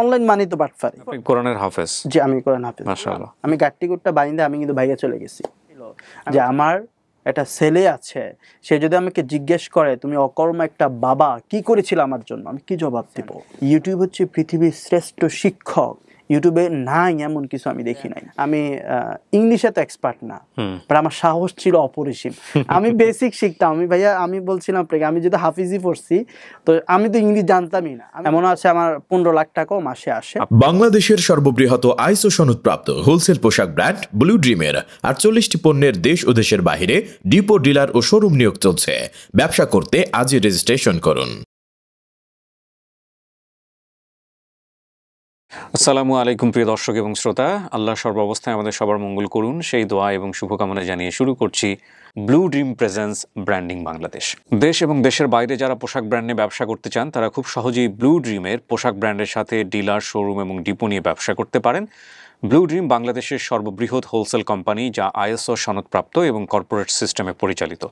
Online money তো বাটফারি। আপনি কোরআনের হাফেজ? জি, আমি কোরআন হাফেজ। মাশাআল্লাহ। আমি গাট্টিকুটটা বাইন্দে আমি কিন্তু ভাইয়া চলে গেছি যে আমার একটা ছেলে আছে, সে যদি আমাকে জিজ্ঞেস করে তুমি অকর্মা একটা বাবা কি করেছিল আমার জন্য, আমি কি জবাব দিব? ইউটিউব হচ্ছে পৃথিবীর শ্রেষ্ঠ শিক্ষক। ইউটিউবে নাই এমন কিছু আমি দেখি নাই। আমি ইংলিশে তো এক্সপার্ট না, বাট আমার সাহস ছিল অপরিসীম। আমি বেসিক শিখতাম। আমি ভাইয়া আমি বলছিলাম আপনাকে, আমি যদি হাফিজি পড়ছি তো আমি তো ইংলিশ জানতামই না। এমন আছে আমার 15 লাখ টাকাও মাসে আসে। বাংলাদেশের সর্ববৃহৎ আইএসও সনদপ্রাপ্ত হোলসেল পোশাক ব্র্যান্ড ব্লু ড্রিমের 48টি পণ্যের দেশ ও দেশের বাইরে ডিপো, ডিলার ও শোরুম নিয়োগ চলছে। ব্যবসা করতে আজই রেজিস্ট্রেশন করুন। আসসালামু আলাইকুম প্রিয় দর্শক এবং শ্রোতা, আল্লাহ সর্বাবস্থায় আমাদের সবার মঙ্গল করুন সেই দোয়া এবং শুভকামনা জানিয়ে শুরু করছি blue dream presence branding Bangladesh. দেশ এবং দেশের বাইরে যারা পোশাক ব্র্যান্ডে ব্যবসা করতে চান তারা খুব সহজেই ব্লু ড্রিমের পোশাক ব্র্যান্ডের সাথে ডিলার, শোরুম এবং ডিপো নিয়ে ব্যবসা করতে পারেন। ব্লু ড্রিম বাংলাদেশের সর্ববৃহৎ হোলসেল কোম্পানি, যা আইএসও সনদপ্রাপ্ত এবং কর্পোরেট সিস্টেমে পরিচালিত।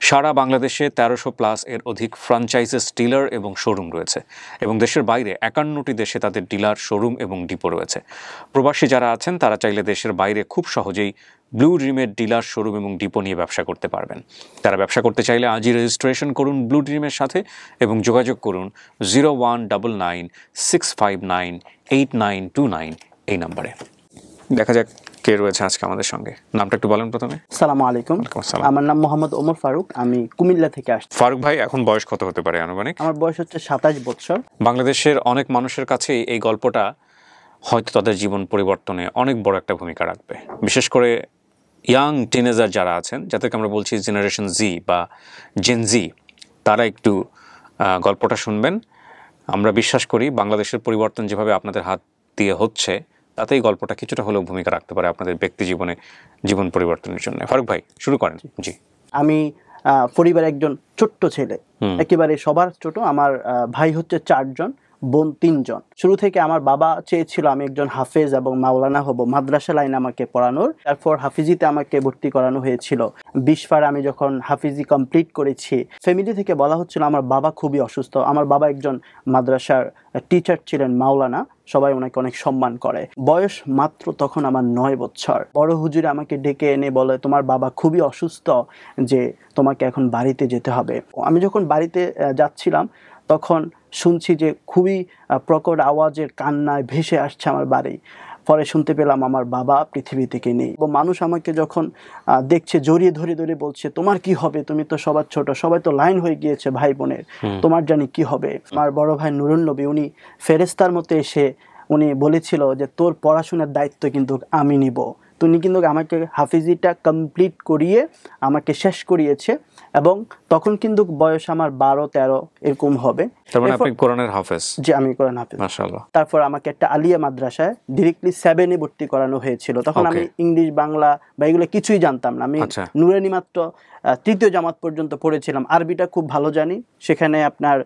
সারা বাংলাদেশে 1300+ এর অধিক ফ্র্যাঞ্চাইজিস, ডিলার এবং শোরুম রয়েছে এবং দেশের বাইরে 51টি দেশে তাদের ডিলার, শোরুম এবং ডিপো রয়েছে। প্রবাসী যারা আছেন তারা চাইলে দেশের বাইরে খুব সহজেই ব্লু ড্রিমের ডিলার, শোরুম এবং ডিপো নিয়ে ব্যবসা করতে পারবেন। তারা ব্যবসা করতে চাইলে আজই রেজিস্ট্রেশন করুন ব্লু ড্রিমের সাথে এবং যোগাযোগ করুন 019965989929 এই নাম্বারে। দেখা যাক কে রয়েছে আজকে আমাদের সঙ্গে। নামটা একটু বলেন প্রথমে। আসসালামু আলাইকুম। আমার নাম মোহাম্মদ ওমর ফারুক, আমি কুমিল্লা থেকে আসছি। ফারুক ভাই, এখন বয়স কত হতে পারে আনুমানিক? আমার বয়স হচ্ছে 27 বছর। বাংলাদেশের অনেক মানুষের কাছে এই গল্পটা হয়তো তাদের জীবন পরিবর্তনে অনেক বড় একটা ভূমিকা রাখবে। বিশেষ করে ইয়াং টিনেজার যারা আছেন, যাদেরকে আমরা বলছি জেনারেশন জি বা জেন জি, তারা একটু গল্পটা শুনবেন। আমরা বিশ্বাস করি বাংলাদেশের পরিবর্তন যেভাবে আপনাদের হাত দিয়ে হচ্ছে, তাতে এই গল্পটা কিছুটা হলেও ভূমিকা রাখতে পারে আপনাদের ব্যক্তি জীবনে, জীবন পরিবর্তনের জন্য। ফারুক ভাই শুরু করেন। জি, আমি পরিবারের একজন ছোট্ট ছেলে, একেবারে সবার ছোট। আমার ভাই হচ্ছে 4 জন, বোন 3 জন। শুরু থেকে আমার বাবা চেয়েছিল আমি একজন হাফেজ এবং মাওলানা হব, মাদ্রাসা লাইনে আমাকে পড়ানোর। তারপর হাফিজিতে আমাকে ভর্তি করানো হয়েছিল। 20 পারে আমি যখন হাফিজি কমপ্লিট করেছি, ফ্যামিলি থেকে বলা হচ্ছিল আমার বাবা খুবই অসুস্থ। আমার বাবা একজন মাদ্রাসার টিচার ছিলেন, মাওলানা, সবাই ওনাকে অনেক সম্মান করে। বয়স মাত্র তখন আমার 9 বছর। বড় হুজুর আমাকে ডেকে এনে বলে তোমার বাবা খুবই অসুস্থ, যে তোমাকে এখন বাড়িতে যেতে হবে। আমি যখন বাড়িতে যাচ্ছিলাম তখন শুনছি যে খুবই প্রকট আওয়াজের কান্নায় ভেসে আসছে আমার বাড়ি। পরে শুনতে পেলাম আমার বাবা পৃথিবী থেকে নেই। মানুষ আমাকে যখন দেখছে জড়িয়ে ধরে ধরে বলছে তোমার কি হবে, তুমি তো সবার ছোট, সবাই তো লাইন হয়ে গিয়েছে ভাই বোনের, তোমার জানি কি হবে। আমার বড় ভাই নুরুন নবী, উনি ফেরেশতার মতো এসে উনি বলেছিল যে তোর পড়াশোনার দায়িত্ব কিন্তু আমি নিব। উনি কিন্তু আমাকে হাফিজিটা কমপ্লিট করিয়ে আমাকে শেষ করিয়েছে এবং তখন কিন্তু বয়স আমার 12-13 এরকম হবে। তার মানে আপনি কোরআনের হাফেজ? জি, আমি কোরআন হাফেজ। মাশাআল্লাহ। তারপর আমাকে একটা আলিয়া মাদ্রাসায় ডিরেক্টলি 7 এ ভর্তি করানো হয়েছিল। তখন আমি ইংলিশ, বাংলা বা এগুলো কিছুই জানতাম না। আমি নুরানি মাত্র 3য় জামাত পর্যন্ত পড়েছিলাম। আরবিটা খুব ভালো জানি, সেখানে আপনার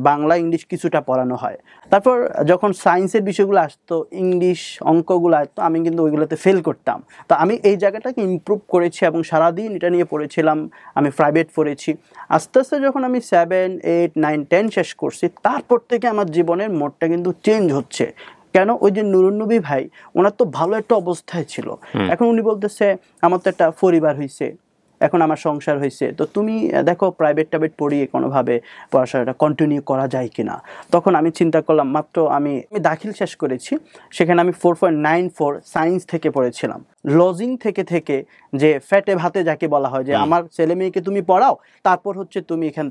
বাংলা, ইংলিশ কিছুটা পড়ানো হয়। তারপর যখন সায়েন্সের বিষয়গুলো আসতো, ইংলিশ, অঙ্কগুলো আসতো, আমি কিন্তু ওইগুলোতে ফেল করতাম। তো আমি এই জায়গাটাকে ইমপ্রুভ করেছি এবং সারাদিন এটা নিয়ে পড়েছিলাম। আমি প্রাইভেট পড়েছি। আস্তে আস্তে যখন আমি 7, 8, 9, 10 শেষ করছি, তারপর থেকে আমার জীবনের মোড়টা কিন্তু চেঞ্জ হচ্ছে। কেন? ওই যে নুরুন নবী ভাই, ওনার তো ভালো একটা অবস্থায় ছিল। এখন উনি বলতেছে আমার তো একটা পরিবার হয়েছে, এখন আমার সংসার হয়েছে, তো তুমি দেখো প্রাইভেট পড়িয়ে কোনোভাবে পড়াশোনাটা কন্টিনিউ করা যায় কিনা। তখন আমি চিন্তা করলাম, মাত্র আমি দাখিল শেষ করেছি, সেখানে আমি 4.94 সায়েন্স থেকে পড়েছিলাম। লজিং থেকে থেকে যে ফ্যাটে ভাতে যাকে বলা হয়, যে আমার ছেলে মেয়েকে তুমি পড়াও, তারপর হচ্ছে তুমি এখান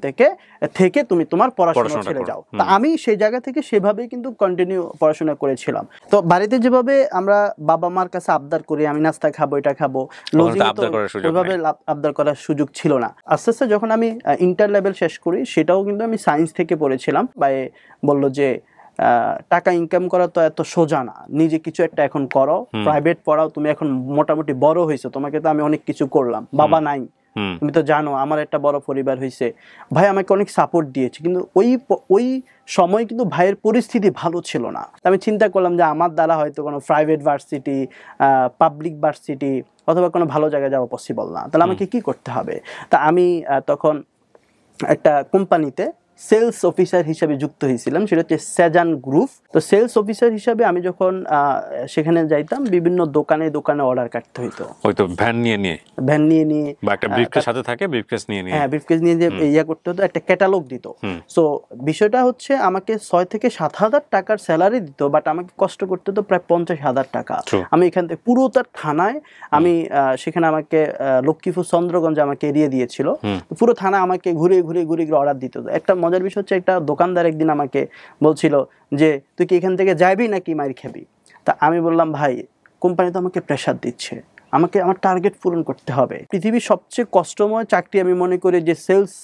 থেকে তুমি তোমার পড়াশোনা ছেড়ে যাও। তা আমি সেই জায়গা থেকে সেভাবেই কিন্তু কন্টিনিউ পড়াশোনা করেছিলাম। তো বাড়িতে যেভাবে আমরা বাবা মার কাছে আবদার করি, আমি নাস্তা খাবো, এটা খাবো, লজিং তো ওইভাবে আবদার করার সুযোগ ছিল না। আস্তে আস্তে যখন আমি ইন্টার লেভেল শেষ করি, সেটাও কিন্তু আমি সায়েন্স থেকে পড়েছিলাম। ভাই বলল যে টাকা ইনকাম করা তো এত সোজা না, নিজে কিছু একটা এখন করো, প্রাইভেট পড়াও, তুমি এখন মোটামুটি বড় হয়েছো, তোমাকে তো আমি অনেক কিছু করলাম, বাবা নাই, তুমি তো জানো আমার একটা বড় পরিবার হয়েছে। ভাই আমাকে অনেক সাপোর্ট দিয়েছে, কিন্তু ওই সময় কিন্তু ভাইয়ের পরিস্থিতি ভালো ছিল না। আমি চিন্তা করলাম যে আমার দ্বারা হয়তো কোনো প্রাইভেট ভার্সিটি, পাবলিক ভার্সিটি অথবা কোনো ভালো জায়গায় যাওয়া পসিবল না। তাহলে আমাকে কি করতে হবে? তা আমি তখন একটা কোম্পানিতে সেলস অফিসার হিসাবে যুক্ত হয়েছিলাম, সেটা হচ্ছে সেজান গ্রুপ। তো সেলস অফিসার হিসাবে আমি যখন সেখানে যাইতাম, বিভিন্ন দোকানে দোকানে অর্ডার কাটতে হইতো, হয়তো ভ্যান নিয়ে বা একটা ব্রিফকেস সাথে থাকে, ব্রিফকেস নিয়ে হ্যাঁ ব্রিফকেস নিয়ে যে ইয়া করতে হতো, একটা ক্যাটালগ দিত। সো বিষয়টা হচ্ছে আমাকে 6 থেকে 7,000 টাকার স্যালারি দিত, বাট আমাকে কষ্ট করতে হতো প্রায় 50,000 টাকা। আমি এখান থেকে পুরো তার থানায় আমি সেখানে আমাকে লক্ষ্মীপুর চন্দ্রগঞ্জে আমাকে এরিয়ে দিয়েছিল, পুরো থানা আমাকে ঘুরে ঘুরে অর্ডার দিত। একটা মজার বিষয় হচ্ছে, একটা দোকানদার একদিন আমাকে বলছিল যে তুই কি এখান থেকে যাবি নাকি মাইর খাবি। তা আমি বললাম ভাই, কোম্পানি তো আমাকে প্রেশার দিচ্ছে, আমাকে আমার টার্গেট পূরণ করতে হবে। পৃথিবীর সবচেয়ে কষ্টময় চাকরি আমি মনে করি যে সেলস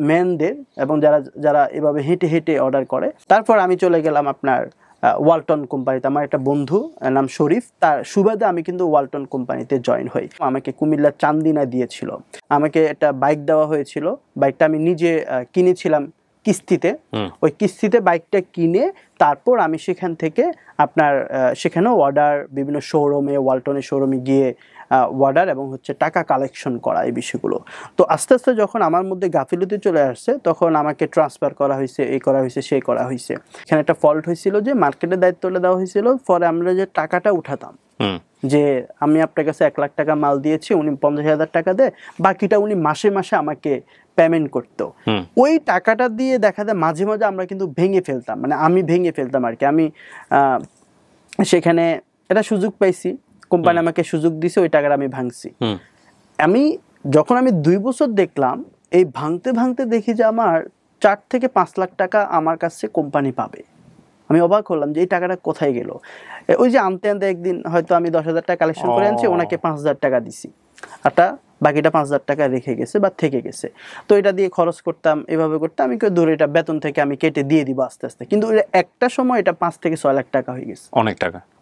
ম্যানদের, এবং যারা যারা এভাবে হেঁটে হেঁটে অর্ডার করে। তারপর আমি চলে গেলাম আপনার ওয়ালটন কোম্পানিতে। আমার একটা বন্ধু নাম শরীফ, তার সুবাদে আমি কিন্তু ওয়ালটন কোম্পানিতে জয়েন হই। আমাকে কুমিল্লার চান্দিনা দিয়েছিল, আমাকে একটা বাইক দেওয়া হয়েছিল। বাইকটা আমি নিজে কিনেছিলাম কিস্তিতে। ওই কিস্তিতে বাইকটা কিনে তারপর আমি সেখান থেকে আপনার সেখানেও অর্ডার, বিভিন্ন শোরুমে, ওয়ালটনের শোরুমে গিয়ে অর্ডার এবং হচ্ছে টাকা কালেকশন করা, এই বিষয়গুলো। তো আস্তে আস্তে যখন আমার মধ্যে গাফিলতি চলে আসছে, তখন আমাকে ট্রান্সফার করা হয়েছে, এই করা হয়েছে, সেই করা হয়েছে। এখানে একটা ফল্ট হয়েছিল যে মার্কেটের দায়িত্বটা দেওয়া হয়েছিল, পরে আমরা যে টাকাটা উঠাতাম, যে আমি আপনার কাছে 1 লাখ টাকা মাল দিয়েছি, উনি 50,000 টাকা দেয়, বাকিটা উনি মাসে মাসে আমাকে পেমেন্ট করতো। ওই টাকাটা দিয়ে দেখা যায় মাঝে মাঝে আমরা কিন্তু ভেঙে ফেলতাম, মানে আমি ভেঙে ফেলতাম আর কি। আমি সেখানে একটা সুযোগ পাইছি, কোম্পানি আমাকে সুযোগ দিছে, ওই টাকাটা আমি ভাঙছি। যখন আমি 2 বছর দেখলাম, এই ভাঙতে ভাঙতে দেখি যে আমার 4 থেকে 5 লাখ টাকা আমার কাছে কোম্পানি পাবে। আমি অবাক হলাম যে এই টাকাটা কোথায় গেল। ওই যে আনতে আনতে একদিন হয়তো আমি 10,000 টাকা কালেকশন করে আনছি, ওনাকে 5,000 টাকা দিছি, একটা বাকিটা 5,000 টাকা রেখে গেছে বা থেকে গেছে। তো এটা দিয়ে খরচ করতাম, এভাবে করতাম। আমি কেউ ধরে এটা বেতন থেকে আমি কেটে দিয়ে দিব আস্তে আস্তে, কিন্তু একটা সময় এটা 5 থেকে 6 লাখ টাকা হয়ে গেছে।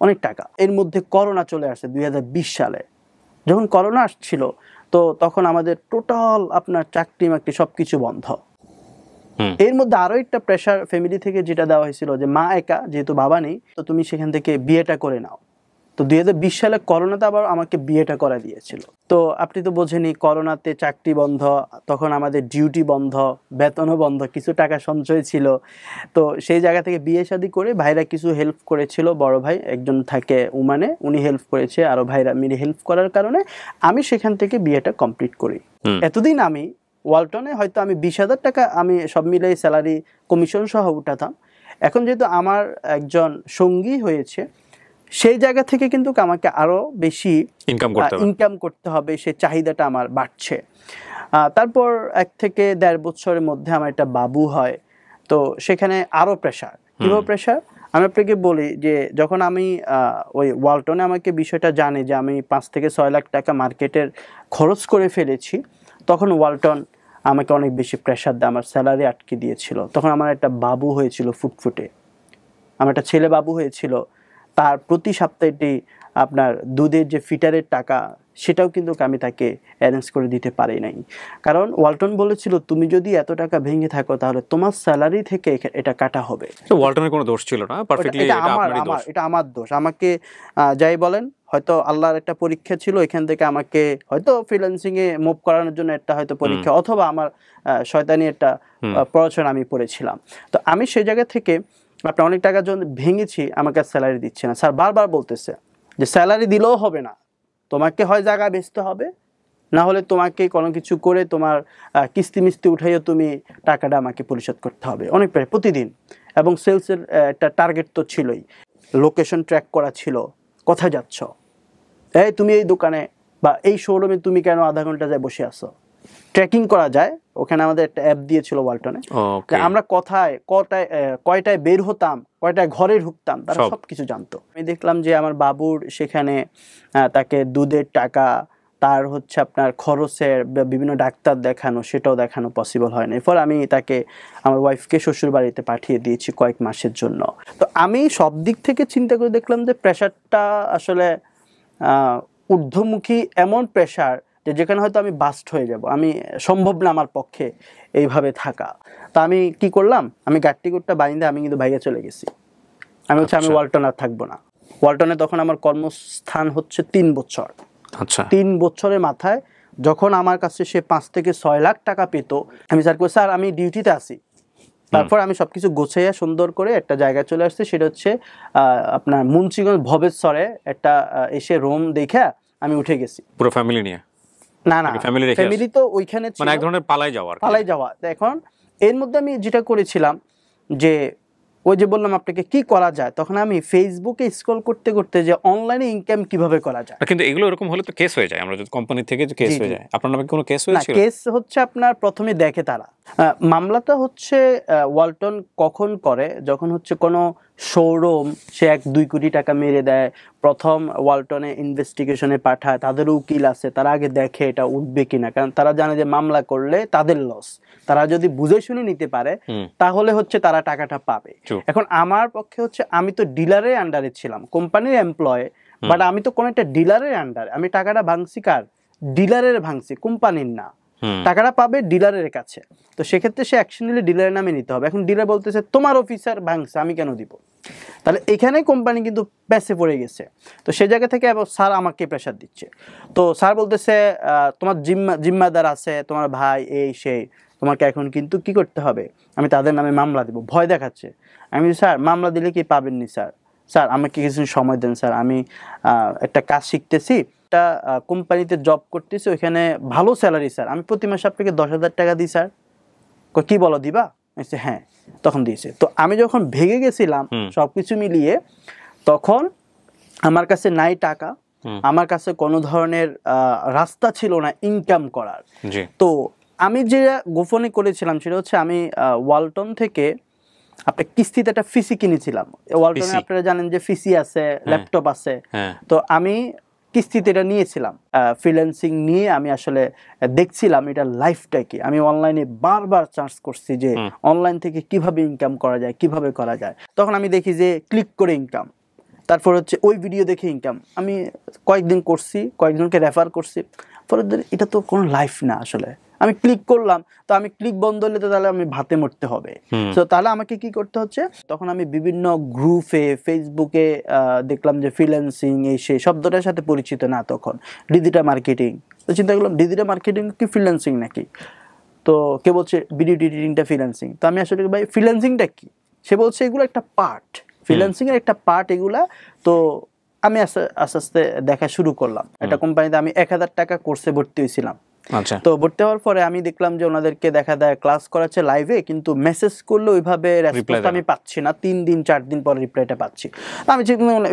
অনেক টাকা। এর মধ্যে করোনা চলে আসছে 2020 সালে। যখন করোনা আসছিল, তো তখন আমাদের টোটাল আপনার চাকরি মাকরি সবকিছু বন্ধ। এর মধ্যে আরো একটা প্রেশার ফ্যামিলি থেকে যেটা দেওয়া হয়েছিল, যে মা একা, যেহেতু বাবা নেই, তো তুমি সেখান থেকে বিয়েটা করে নাও। তো 2020 সালে করোনাতে আবার আমাকে বিয়েটা করা দিয়েছিল। তো আপনি তো বোঝেনই, করোনাতে চাকরি বন্ধ, তখন আমাদের ডিউটি বন্ধ, বেতনও বন্ধ, কিছু টাকা সঞ্চয় ছিল। তো সেই জায়গা থেকে বিয়ে শাদী করে ভাইরা কিছু হেল্প করেছিল, বড় ভাই একজন থাকে ওমানে, উনি হেল্প করেছে, আরো ভাইরা মিলে হেল্প করার কারণে আমি সেখান থেকে বিয়েটা কমপ্লিট করি। এতদিন আমি ওয়ালটনে হয়তো আমি 20,000 টাকা আমি সব মিলে স্যালারি কমিশন সহ উঠাতাম। এখন যেহেতু আমার একজন সঙ্গী হয়েছে, সেই জায়গা থেকে কিন্তু আমাকে আরো বেশি ইনকাম করতে হবে, সেই চাহিদাটা আমার বাড়ছে। তারপর 1 থেকে 1.5 বছরের মধ্যে আমার একটা বাবু হয়। তো সেখানে আরো প্রেশার। কিভাবে প্রেশার আমি আপনাকে বলি, যে যখন আমি ওই ওয়ালটনে আমাকে বিষয়টা জানে যে আমি 5 থেকে 6 লাখ টাকা মার্কেটের খরচ করে ফেলেছি, তখন ওয়ালটন আমাকে অনেক বেশি প্রেশার দেয়, আমার স্যালারি আটকে দিয়েছিল। তখন আমার একটা বাবু হয়েছিল ফুটফুটে, আমার একটা ছেলে বাবু হয়েছিল। তার প্রতি সপ্তাহে আপনার দুধের যে ফিটারের টাকা, সেটাও কিন্তু আমি তাকে অ্যারেঞ্জ করে দিতে পারি নাই। কারণ ওয়ালটন বলেছিল, তুমি যদি এত টাকা ভেঙে থাকো, তাহলে তোমার স্যালারি থেকে এটা কাটা হবে। ওয়ালটনের কোনো দোষ ছিল না, পারফেক্টলি এটা আমার দোষ। আমাকে যাই বলেন, হয়তো আল্লাহর একটা পরীক্ষা ছিল, এখান থেকে আমাকে হয়তো ফ্রিল্যান্সিং এ মুভ করানোর জন্য একটা হয়তো পরীক্ষা, অথবা আমার শয়তানি একটা পড়াশোনা আমি পড়েছিলাম। তো আমি সেই জায়গা থেকে আপনার অনেক টাকার জন্য ভেঙেছি, আমাকে স্যালারি দিচ্ছে না। স্যার বারবার বলতেছে যে স্যালারি দিলেও হবে না, তোমাকে হয় জায়গা বেচতে হবে, না হলে তোমাকে কোনো কিছু করে তোমার কিস্তি মিস্তি উঠাইও তুমি টাকাটা আমাকে পরিশোধ করতে হবে, অনেক প্রতিদিন। এবং সেলসের একটা টার্গেট তো ছিলই, লোকেশন ট্র্যাক করা ছিল, কোথায় যাচ্ছ, এই তুমি এই দোকানে বা এই শোরুমে তুমি কেন আধা ঘন্টা যায় বসে আছো, ট্র্যাকিং করা যায়। ওখানে আমাদের একটা অ্যাপ দিয়েছিল ওয়ালটনে, আমরা কয়টায় বের হতাম, কয়টায় ঘরে ঢুকতাম, তারা সবকিছু জানতো। আমি দেখলাম যে আমার বাবুর সেখানে তাকে দুধের টাকা, তার হচ্ছে আপনার খরচের, বিভিন্ন ডাক্তার দেখানো, সেটাও দেখানো পসিবল হয় না। এরপর আমি তাকে, আমার ওয়াইফকে শ্বশুর বাড়িতে পাঠিয়ে দিয়েছি কয়েক মাসের জন্য। তো আমি সব দিক থেকে চিন্তা করে দেখলাম যে প্রেশারটা আসলে ঊর্ধ্বমুখী, এমন প্রেশার যে যেখানে হয়তো আমি বাস্ট হয়ে যাব, আমি সম্ভব না আমার পক্ষে এইভাবে থাকা। তো আমি কি করলাম, আমি গাট্টিগুটটা বাইন্দে আমি কিন্তু বাইরে চলে গেছি। আমি আমি ওয়ালটন আর থাকবো না। ওয়ালটনে তখন আমার কর্মস্থান হচ্ছে 3 বছর। 3 বছরের মাথায় যখন আমার কাছে সে 5 থেকে 6 লাখ টাকা পেত, আমি স্যার আমি ডিউটিতে আছি, তারপর আমি সবকিছু গোছাইয়া সুন্দর করে একটা জায়গায় চলে আসছি, সেটা হচ্ছে আপনার মুন্সিগঞ্জ ভবেশ্বরে একটা এসে রুম দেখা আমি উঠে গেছি পুরো ফ্যামিলি নিয়ে। না না ফ্যামিলি তো ওইখানে ছিল, মানে এক ধরনের পালাই যাওয়া। এখন এর মধ্যে আমি যেটা করেছিলাম যে ওই যে বললাম আপনাকে কি করা যায়, তখন আমি ফেসবুকে স্ক্রল করতে করতে যে অনলাইনে ইনকাম কিভাবে করা যায়। কিন্তু এগুলো এরকম হলে তো কেস হয়ে যায়, আমরা যদি কোম্পানি থেকে যে কেস হয়ে যায়। আপনার নামে কোনো কেস হয়েছিল? কেস হচ্ছে আপনার প্রথমে দেখে তারা মামলাটা হচ্ছে ওয়ালটন কখন করে, যখন হচ্ছে কোনো শোরুম সে 1-2 কোটি টাকা মেরে দেয়, প্রথম ওয়ালটনে ইনভেস্টিগেশনে পাঠায়, তাদের উকিল আছে, তারা আগে দেখে এটা উঠবে কিনা, কারণ তারা জানে যে মামলা করলে তাদের লস, তারা যদি বুঝে শুনে নিতে পারে তাহলে হচ্ছে তারা টাকাটা পাবে। এখন আমার পক্ষে হচ্ছে আমি তো ডিলারের আন্ডারে ছিলাম, কোম্পানির এমপ্লয়, বাট আমি তো কোনো একটা ডিলারের আন্ডারে, আমি টাকাটা ভাঙছি কার? ডিলারের ভাঙছি, কোম্পানির না। টাকাটা পাবে ডিলারের কাছে, তো সেক্ষেত্রে সে অ্যাকশন নিলে ডিলারের নামে নিতে হবে। এখন ডিলার বলতেছে তোমার অফিসার ভাঙছে, আমি কেন দিব? তাহলে এখানে কোম্পানি কিন্তু প্যাসে পড়ে গেছে। তো সে জায়গা থেকে স্যার আমাকে প্রেশার দিচ্ছে, তো স্যার বলতেছে তোমার জিম্মাদার আছে, তোমার ভাই এই সেই, তোমাকে এখন কিন্তু কি করতে হবে, আমি তাদের নামে মামলা দিব, ভয় দেখাচ্ছে। আমি স্যার মামলা দিলে কি পাবেননি স্যার, স্যার আমাকে কিছু সময় দেন স্যার, আমি একটা কাজ শিখতেছি, একটা কোম্পানিতে জব করতেছি, ওইখানে ভালো স্যালারি স্যার, আমি প্রতি মাসে আপনাকে 10,000 টাকা দিই স্যার। কি বলো দিবা? হ্যাঁ, তখন দিয়েছে। তো আমি যখন ভেঙে গেছিলাম সবকিছু মিলিয়ে, তখন আমার কাছে নাই টাকা, আমার কাছে কোনো ধরনের রাস্তা ছিল না ইনকাম করার। তো আমি যে গোপনে করেছিলাম সেটা হচ্ছে আমি ওয়ালটন থেকে আপনার কিস্তিতে একটা পিসি কিনেছিলাম। ওয়ালটনে আপনারা জানেন যে পিসি আছে, ল্যাপটপ আছে, তো আমি কিস্তিতে এটা নিয়েছিলাম। ফ্রিল্যান্সিং নিয়ে আমি আসলে দেখছিলাম এটা লাইফটা কি। আমি অনলাইনে বারবার সার্চ করছি যে অনলাইন থেকে কিভাবে ইনকাম করা যায়, কিভাবে করা যায়। তখন আমি দেখি যে ক্লিক করে ইনকাম, তারপর হচ্ছে ওই ভিডিও দেখে ইনকাম। আমি কয়েকদিন করছি, কয়েকজনকে রেফার করছি, পরে এটা তো কোনো লাইফ না আসলে। আমি ক্লিক করলাম, তো আমি ক্লিক বন্ধ হলে তো তাহলে আমি ভাতে মরতে হবে। তো তাহলে আমাকে কি করতে হচ্ছে, তখন আমি বিভিন্ন গ্রুপে ফেসবুকে দেখলাম যে ফ্রিল্যান্সিং এই সেই শব্দটার সাথে পরিচিত না তখন, ডিজিটাল মার্কেটিং। তো চিন্তা করলাম ডিজিটাল মার্কেটিং কি ফ্রিল্যান্সিং নাকি? তো কে বলছে ভিডিও এডিটিংটা ফ্রিল্যান্সিং। তো আমি আসলে ভাই ফ্রিল্যান্সিংটা কি, সে বলছে এগুলো একটা পার্ট, ফ্রিল্যান্সিং এর একটা পার্ট এগুলা। তো আমি আস্তে আস্তে দেখা শুরু করলাম। একটা কোম্পানিতে আমি 1,000 টাকা কোর্সে ভর্তি হয়েছিলাম। তো ভর্তি হওয়ার পরে আমি দেখলাম যে ওনাদেরকে দেখা যায় ক্লাস করাচ্ছে লাইভে, কিন্তু মেসেজ করলে ওইভাবে রেসপন্স আমি পাচ্ছি না, 3 দিন 4 দিন পরে রিপ্লাইটা পাচ্ছি। তো আমি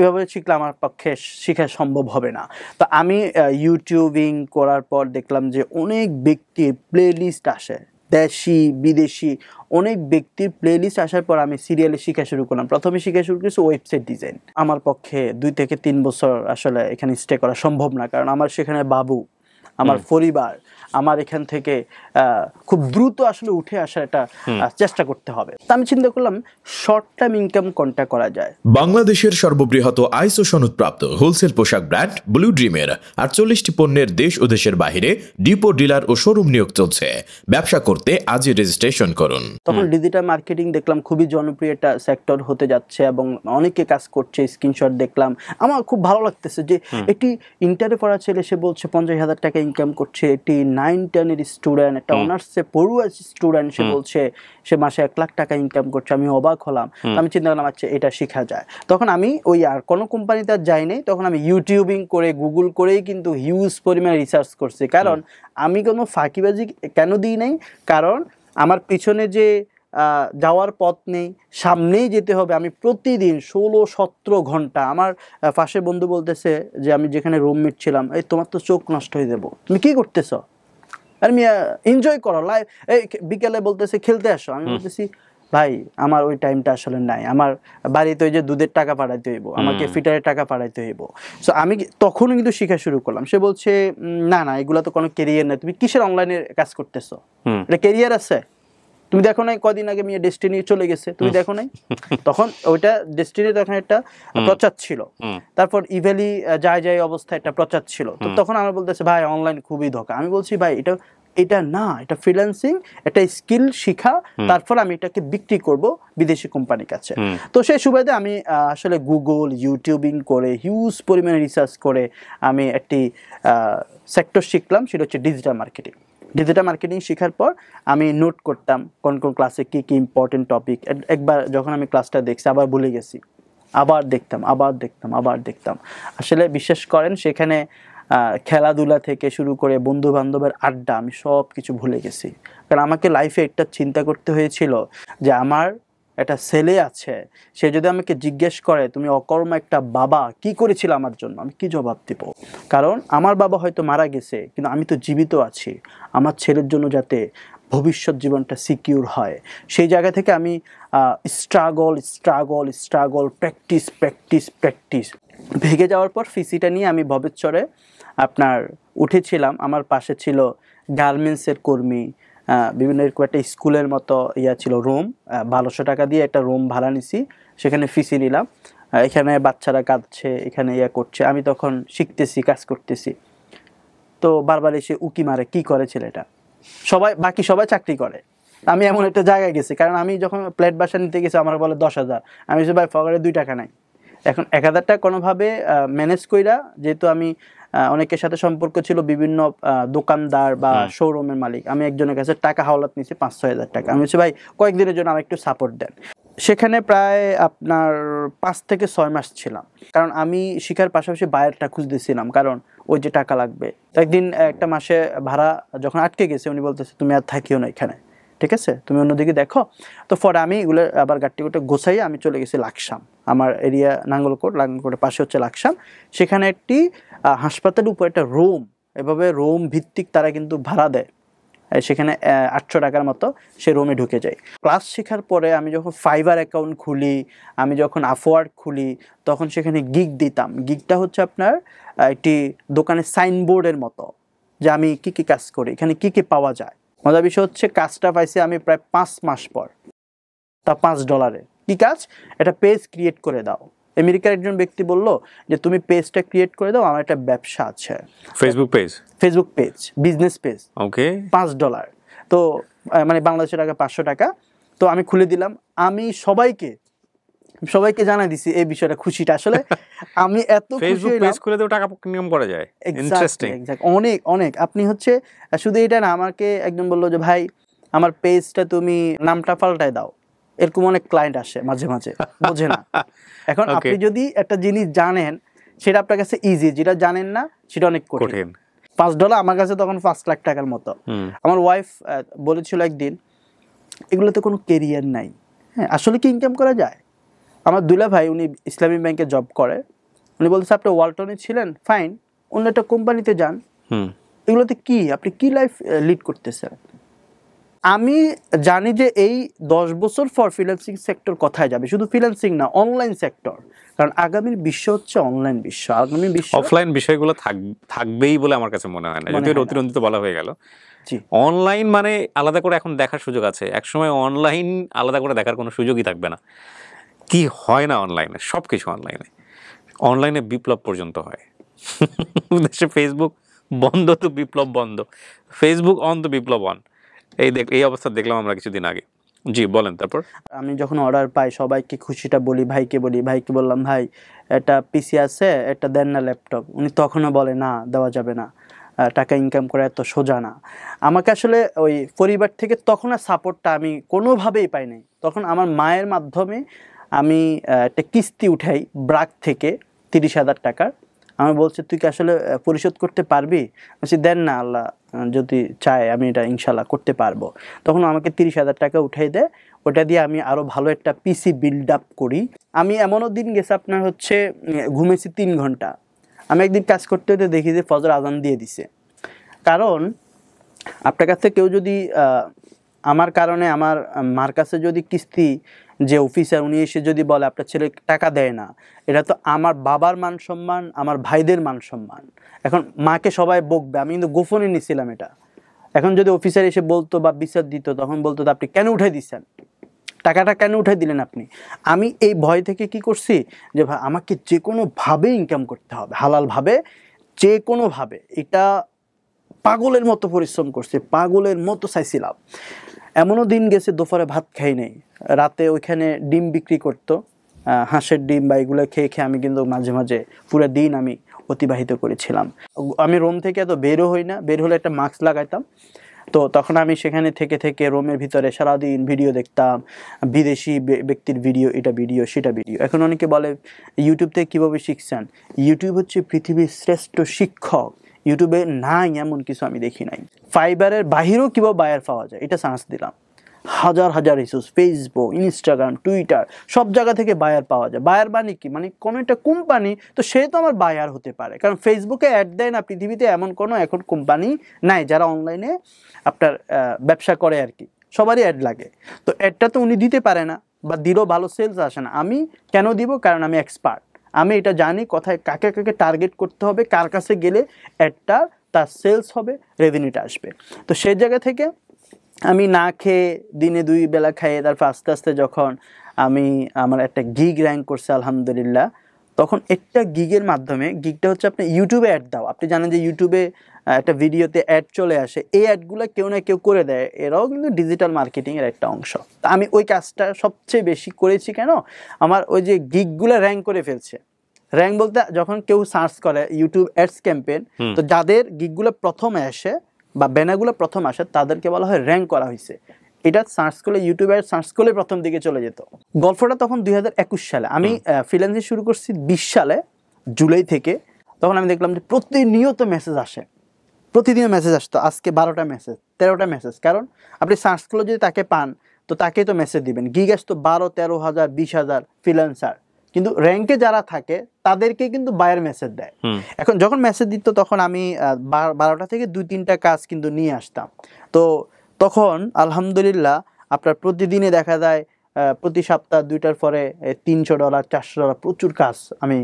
এইভাবে শিখলে আমার পক্ষে শেখা সম্ভব হবে না। তো আমি ইউটিউবিং করার পর দেখলাম যে অনেক ব্যক্তির প্লে লিস্ট আসে, দেশি বিদেশি অনেক ব্যক্তির প্লে লিস্ট আসার পর আমি সিরিয়ালে শিখা শুরু করলাম। প্রথমে শিখা শুরু করেছি ওয়েবসাইট ডিজাইন। আমার পক্ষে 2 থেকে 3 বছর আসলে এখানে স্টে করা সম্ভব না, কারণ আমার সেখানে বাবু, আমার পরিবার, আমার এখান থেকে খুব দ্রুত আসলে উঠে আসার একটা চেষ্টা করতে হবে। তা আমি চিন্তা করলাম শর্ট টার্ম ইনকাম কোনটা করা যায়। বাংলাদেশের সর্ববৃহৎ আইএসও সনদপ্রাপ্ত হোলসেল পোশাক ব্র্যান্ড ব্লু ড্রিমের 48টি পণ্যের দেশ ও দেশের বাইরে ডিপো, ডিলার ও শোরুম নিয়োগ চলছে। ব্যবসা করতে আজই রেজিস্ট্রেশন করুন। তখন ডিজিটাল মার্কেটিং দেখলাম খুবই জনপ্রিয় একটা সেক্টর হতে যাচ্ছে এবং অনেকে কাজ করছে। স্ক্রিনশট দেখলাম, আমার খুব ভালো লাগতেছে যে এটি ইন্টারে পড়া ছেলে, সে বলছে 50,000 টাকা ইনকাম করছে। এটি 9-10 এর স্টুডেন্ট, একটা অনার্সে পড়ুয়া স্টুডেন্ট, সে বলছে সে মাসে 1 লাখ টাকা ইনকাম করছে। আমি অবাক হলাম। আমি চিন্তা করলাম আচ্ছা এটা শেখা যায়। তখন আমি ওই আর কোনো কোম্পানিতে যাই নাই, তখন আমি ইউটিউবিং করে গুগল করেই কিন্তু হিউজ পরিমাণে রিসার্চ করছি। কারণ আমি কোনো ফাঁকিবাজি কেন দিই নাই, কারণ আমার পিছনে যে যাওয়ার পথ নেই, সামনেই যেতে হবে। আমি প্রতিদিন 16-17 ঘন্টা, আমার পাশে বন্ধু বলতেছে যে আমি যেখানে রুমমেট ছিলাম, এই তোমার তো চোখ নষ্ট হয়ে যাবো, তুমি কি করতেছ? আর মিয়া এনজয় করো লাইফ। এই বিকেলে বলতেছে খেলতে আসো, আমি বলতেছি ভাই আমার ওই টাইমটা আসলে নাই, আমার বাড়িতে ওই যে দুধের টাকা পাঠাইতে হইব, আমাকে ফিটারের টাকা পাঠাইতে হইব। সো আমি তখনও কিন্তু শেখা শুরু করলাম। সে বলছে না না এগুলো তো কোনো কেরিয়ার নাই, তুমি কিসের অনলাইনে কাজ করতেছো, এটা কেরিয়ার আছে? তুমি দেখো নাই কদিন আগে মেয়ে ডেস্টিনি চলে গেছে, তুমি দেখো নাই? তখন ওইটা ডেস্টিনি তখন একটা প্রচার ছিল, তারপর ইভেলি যায় অবস্থা একটা প্রচার ছিল। তো তখন আমার বলতেছে ভাই অনলাইন খুবই ধোঁকা। আমি বলছি ভাই এটা না, এটা ফ্রিল্যান্সিং, একটা স্কিল শিখা, তারপর আমি এটাকে বিক্রি করব বিদেশি কোম্পানির কাছে। তো সেই সুবাদে আমি আসলে গুগল ইউটিউবিং করে হিউজ পরিমাণে রিসার্চ করে আমি একটি সেক্টর শিখলাম, সেটা হচ্ছে ডিজিটাল মার্কেটিং। ডিজিটাল মার্কেটিং শেখার পর আমি নোট করতাম কোন কোন ক্লাসে কী কী ইম্পর্টেন্ট টপিক। একবার যখন আমি ক্লাসটা দেখছি আবার ভুলে গেছি, আবার দেখতাম। আসলে বিশ্বাস করেন সেখানে খেলাধুলা থেকে শুরু করে বন্ধু বান্ধবের আড্ডা আমি সব কিছু ভুলে গেছি। কারণ আমাকে লাইফে একটা চিন্তা করতে হয়েছিল যে আমার একটা ছেলে আছে, সে যদি আমাকে জিজ্ঞেস করে তুমি অকর্মা একটা বাবা কি করেছিল আমার জন্য, আমি কি জবাব দেব? কারণ আমার বাবা হয়তো মারা গেছে, কিন্তু আমি তো জীবিত আছি। আমার ছেলের জন্য যাতে ভবিষ্যৎ জীবনটা সিকিউর হয়, সেই জায়গা থেকে আমি স্ট্রাগল প্র্যাকটিস ভেগে যাওয়ার পর ফিসিটা নিয়ে আমি ভবেচ্চরে আপনার উঠেছিলাম। আমার পাশে ছিল গার্মেন্টসের কর্মী, বিভিন্ন এরকম একটা স্কুলের মতো ছিল রুম, 1200 টাকা দিয়ে একটা রুম ভাড়া নিছি, সেখানে ফিসি নিলাম। এখানে বাচ্চারা কাঁদছে, এখানে করছে, আমি তখন শিখতেছি, কাজ করতেছি। তো বারবার এসে উকি মারে, কি করে ছেলেটা, বাকি সবাই চাকরি করে, আমি এমন একটা জায়গায় গেছি। কারণ আমি যখন প্লেট বাসা নিতে গেছি আমার বলে 10,000, আমি বলছি ভাই পকেটে 2 টাকা নাই। এখন 1000 টাকা কোনোভাবে ম্যানেজ কইরা, যেহেতু আমি অনেকের সাথে সম্পর্ক ছিল, বিভিন্ন দোকানদার বা শোরুমের মালিক, আমি একজনের কাছে টাকা হাওলাত নিয়েছি 5-6 হাজার টাকা। আমি বলছি ভাই কয়েকদিনের জন্য আমার একটু সাপোর্ট দেন। সেখানে প্রায় আপনার 5 থেকে 6 মাস ছিলাম, কারণ আমি শিখার পাশাপাশি বাইরেটা খুঁজতেছিলাম, কারণ ওই যে টাকা লাগবে। একদিন একটা মাসে ভাড়া যখন আটকে গেছে, উনি বলতেছে তুমি আর থাকিও না এখানে, ঠিক আছে, তুমি অন্যদিকে দেখো। তো পরে আমি এগুলো আবার গাড়ি গোছাইয়ে আমি চলে গেছি লাকসাম। আমার এরিয়া নাঙ্গলকোটের পাশে হচ্ছে লাকসাম। সেখানে একটি হাসপাতালের উপর একটা রুম, এভাবে রুম ভিত্তিক তারা কিন্তু ভাড়া দেয়, সেখানে 800 টাকার মতো সে রুমে ঢুকে যায়। ক্লাস শেখার পরে আমি যখন ফাইবার অ্যাকাউন্ট খুলি, আমি যখন আপওয়ার্ক খুলি, তখন সেখানে গিগ দিতাম। গিগটা হচ্ছে আপনার একটি দোকানের সাইনবোর্ডের মতো, যে আমি কী কী কাজ করি, এখানে কী কী পাওয়া যায়। মজার বিষয় হচ্ছে কাজটা পাইছি আমি প্রায় 5 মাস পর, তা $5। কি কাজ? একটা পেজ ক্রিয়েট করে দাও। আমেরিকার একজন ব্যক্তি বলল যে তুমি পেজটা ক্রিয়েট করে দাও, আমার একটা ব্যবসা আছে, ফেসবুক পেজ, বিজনেস পেজ, ওকে, $5। তো মানে বাংলাদেশের টাকা 500 টাকা। তো আমি খুলে দিলাম, আমি সবাইকে জানাই দিছি এই বিষয়টা, খুশিটা আসলে আমি এত ফেসবুক পেজ খুলে দেও টাকা ইনকাম করা যায়। ইন্টারেস্টিং, অনেক। আপনি হচ্ছে শুধু এটা না, আমাকে একজন বললো যে ভাই আমার পেজটা তুমি নামটা পাল্টায় দাও। এরকম অনেক ক্লায়েন্ট আসে মাঝে মাঝে, বোঝে না। এখন আপনি যদি একটা জিনিস জানেন সেটা আপনার কাছে ইজি, যেটা জানেন না সেটা অনেক কঠিন। $5 আমার কাছে তখন 5 লাখ টাকার মতো। আমার ওয়াইফ বলেছিল একদিন, এগুলোতে কোনো কেরিয়ার নাই, হ্যাঁ আসলে কি ইনকাম করা যায়? আমার দুলা ভাই, উনি ইসলামী ব্যাংকে জব করে, উনি বলতেছে আপনি ওয়ালটনে ছিলেন, ফাইন, অন্য একটা কোম্পানিতে যান, এগুলোতে কি আপনি কি লাইফ লিড করতেছেন? আমি জানি যে এই 10 বছর পর ফ্রিল্যান্সিং সেক্টর কোথায় যাবে, শুধু ফ্রিল্যান্সিং না, অনলাইন সেক্টর। কারণ আগামীর বিশ্ব হচ্ছে অনলাইন বিশ্ব, আগামী বিশ্ব অফলাইন বিষয়গুলো থাকবেই বলে আমার কাছে মনে হয় না, যদি অতিরঞ্জিত বলা হয়ে গেল। অনলাইন মানে আলাদা করে এখন দেখার সুযোগ আছে, একসময় অনলাইন আলাদা করে দেখার কোনো সুযোগই থাকবে না। কি হয় না অনলাইনে, সব কিছু অনলাইনে বিপ্লব পর্যন্ত হয়। দেশে ফেসবুক বন্ধ তো বিপ্লব বন্ধ, ফেসবুক অন তো বিপ্লব অন। এই অবস্থা দেখলাম আমরা কিছুদিন আগে। জি বলেন। তারপর আমি যখন অর্ডার পাই সবাইকে খুশিটা বলি, ভাইকে বললাম ভাই একটা পিসি আছে, একটা দেন না ল্যাপটপ। উনি তখনও বলে না, দেওয়া যাবে না, টাকা ইনকাম করা এত সোজা না। আমাকে আসলে ওই পরিবার থেকে তখন আর সাপোর্টটা আমি কোনোভাবেই পাই নাই। তখন আমার মায়ের মাধ্যমে আমি একটা কিস্তি উঠাই ব্রাক থেকে 30,000 টাকার। আমি বলছি তুই কি আসলে পরিশোধ করতে পারবি? বলছি দেন না, আল্লাহ যদি চায় আমি এটা ইনশাল্লাহ করতে পারবো। তখন আমাকে 30,000 টাকা উঠাই দেয়, ওটা দিয়ে আমি আরও ভালো একটা পিসি বিল্ড আপ করি। আমি এমনও দিন গেছে আপনার হচ্ছে ঘুমেছি 3 ঘন্টা। আমি একদিন কাজ করতে হতে দেখি যে ফজর আজান দিয়ে দিছে। কারণ আপনার কাছে কেউ যদি আমার কারণে আমার মার কাছে যদি কিস্তি, যে অফিসার উনি এসে যদি বলে আপনার ছেলে টাকা দেয় না, এটা তো আমার বাবার মান সম্মান, আমার ভাইদের মান সম্মান। এখন মাকে সবাই বকবে, আমি কিন্তু গোপনে নিছিলাম এটা। এখন যদি অফিসার এসে বলতো বা বিচার দিত, তখন বলতো আপনি কেন উঠাই দিচ্ছেন টাকাটা, কেন উঠাই দিলেন আপনি? আমি এই ভয় থেকে কি করছি যে ভাই আমাকে যে কোনোভাবে ইনকাম করতে হবে, হালালভাবে, যে কোনোভাবে। এটা পাগলের মতো পরিশ্রম করছে, পাগলের মতো চাইছিলাম। এমনও দিন গেছে দুপুরে ভাত খাই নাই, রাতে ওইখানে ডিম বিক্রি করতো, হাঁসের ডিম বা এগুলো খেয়ে আমি কিন্তু মাঝে মাঝে পুরো দিন আমি অতিবাহিত করেছিলাম। আমি রুম থেকে এত বেরও হই না, বের হলে একটা মাস্ক লাগাইতাম, তো তখন আমি সেখানে থেকে থেকে রুমের ভিতরে সারাদিন ভিডিও দেখতাম, বিদেশি ব্যক্তির ভিডিও, এটা ভিডিও সেটা ভিডিও। এখন অনেকে বলে ইউটিউব থেকে কীভাবে শিখছেন? ইউটিউব হচ্ছে পৃথিবীর শ্রেষ্ঠ শিক্ষক। ইউটিউবে নাই এমন কিছু আমি দেখি নাই। ফাইবারের বাহিরেও কীভাবে বায়ার পাওয়া যায় এটা সার্চ দিলাম, হাজার হাজার রিসোর্স, ফেসবুক, ইনস্টাগ্রাম, টুইটার, সব জায়গা থেকে বায়ার পাওয়া যায়। বায়ার মানে কি? মানে কোনো একটা কোম্পানি, তো সে তো আমার বায়ার হতে পারে, কারণ ফেসবুকে অ্যাড দেয় না। পৃথিবীতে এমন কোনো এখন কোম্পানি নাই যারা অনলাইনে আপনার ব্যবসা করে আর কি, সবারই অ্যাড লাগে। তো অ্যাডটা তো উনি দিতে পারে না, বা দিলেও ভালো সেলস আসে না। আমি কেন দিব? কারণ আমি এক্সপার্ট, আমি এটা জানি কোথায় কাকে কাকে টার্গেট করতে হবে, কার কাছে গেলে অ্যাডটা তার সেলস হবে, রেভিনিউটা আসবে। তো সেই জায়গা থেকে আমি না খেয়ে দিনে 2 বেলা খাইয়ে, তারপর আস্তে আস্তে যখন আমি আমার একটা গিগ র্যাঙ্ক করছে আলহামদুলিল্লাহ, তখন একটা গিগের মাধ্যমে, গিগটা হচ্ছে আপনি ইউটিউবে অ্যাড দাও। আপনি জানেন যে ইউটিউবে একটা ভিডিওতে অ্যাড চলে আসে, এই অ্যাডগুলো কেউ না কেউ করে দেয়, এরাও কিন্তু ডিজিটাল মার্কেটিংয়ের একটা অংশ। তা আমি ওই কাজটা সবচেয়ে বেশি করেছি। কেন? আমার ওই যে গিগগুলো র্যাঙ্ক করে ফেলছে। র্যাঙ্ক বলতে যখন কেউ সার্চ করে ইউটিউব অ্যাডস ক্যাম্পেইন, তো যাদের গিগগুলো প্রথমে আসে বা ব্যানারগুলো প্রথম আসে তাদেরকে বলা হয় র্যাঙ্ক করা হয়েছে। এটা সার্চ করলে, ইউটিউবে সার্চ করলে প্রথম দিকে চলে যেত। গল্পটা তখন 2021 সালে, আমি ফ্রিল্যান্সিং শুরু করছি 20 সালে জুলাই থেকে। তখন আমি দেখলাম যে প্রতিনিয়ত মেসেজ আসে, প্রতিদিন মেসেজ আসতো। আজকে 12টা মেসেজ, 13টা মেসেজ। কারণ আপনি সার্চ করলে যদি তাকে পান, তো তাকেই তো মেসেজ দিবেন। গিগ আসতো 12-13 হাজার, 20 হাজার ফ্রিল্যান্সার, কিন্তু র্যাঙ্কে যারা থাকে তাদেরকে কিন্তু বায়ার মেসেজ দেয়। এখন যখন মেসেজ দিত তখন আমি 12টা থেকে 2-3টা কাজ কিন্তু নিয়ে আসতাম। তো তখন আলহামদুলিল্লাহ আপনার প্রতিদিনে দেখা যায় প্রতি সপ্তাহ 2টার পরে $300, $400 প্রচুর কাজ আমি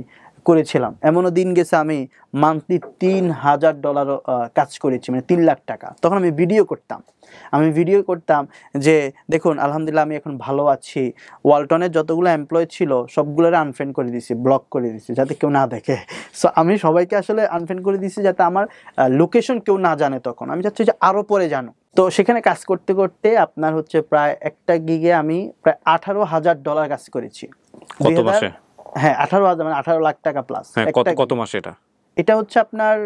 করেছিলাম। এমনও দিন গেছে আমি মান্থলি $3,000 কাজ করেছি, মানে 3 লাখ টাকা। তখন আমি ভিডিও করতাম যে দেখুন আলহামদুলিল্লাহ আমি এখন ভালো আছি। ওয়ালটনের যতগুলো এমপ্লয় ছিল সবগুলোর আনফ্রেন্ড করে দিয়েছি, ব্লক করে দিয়েছি, যাতে কেউ না দেখে। সো আমি সবাইকে আসলে আনফ্রেন্ড করে দিয়েছি যাতে আমার লোকেশন কেউ না জানে। তখন আমি চাচ্ছি যে আরও পরে জানো। তো সেখানে কাজ করতে করতে আপনার হচ্ছে প্রায় একটা গিগে আমি প্রায় $18,000 কাজ করেছি। কত মাসে? হ্যাঁ 18,000, মানে 18 লাখ টাকা প্লাস। কত মাসে এটা? এটা হচ্ছে আপনার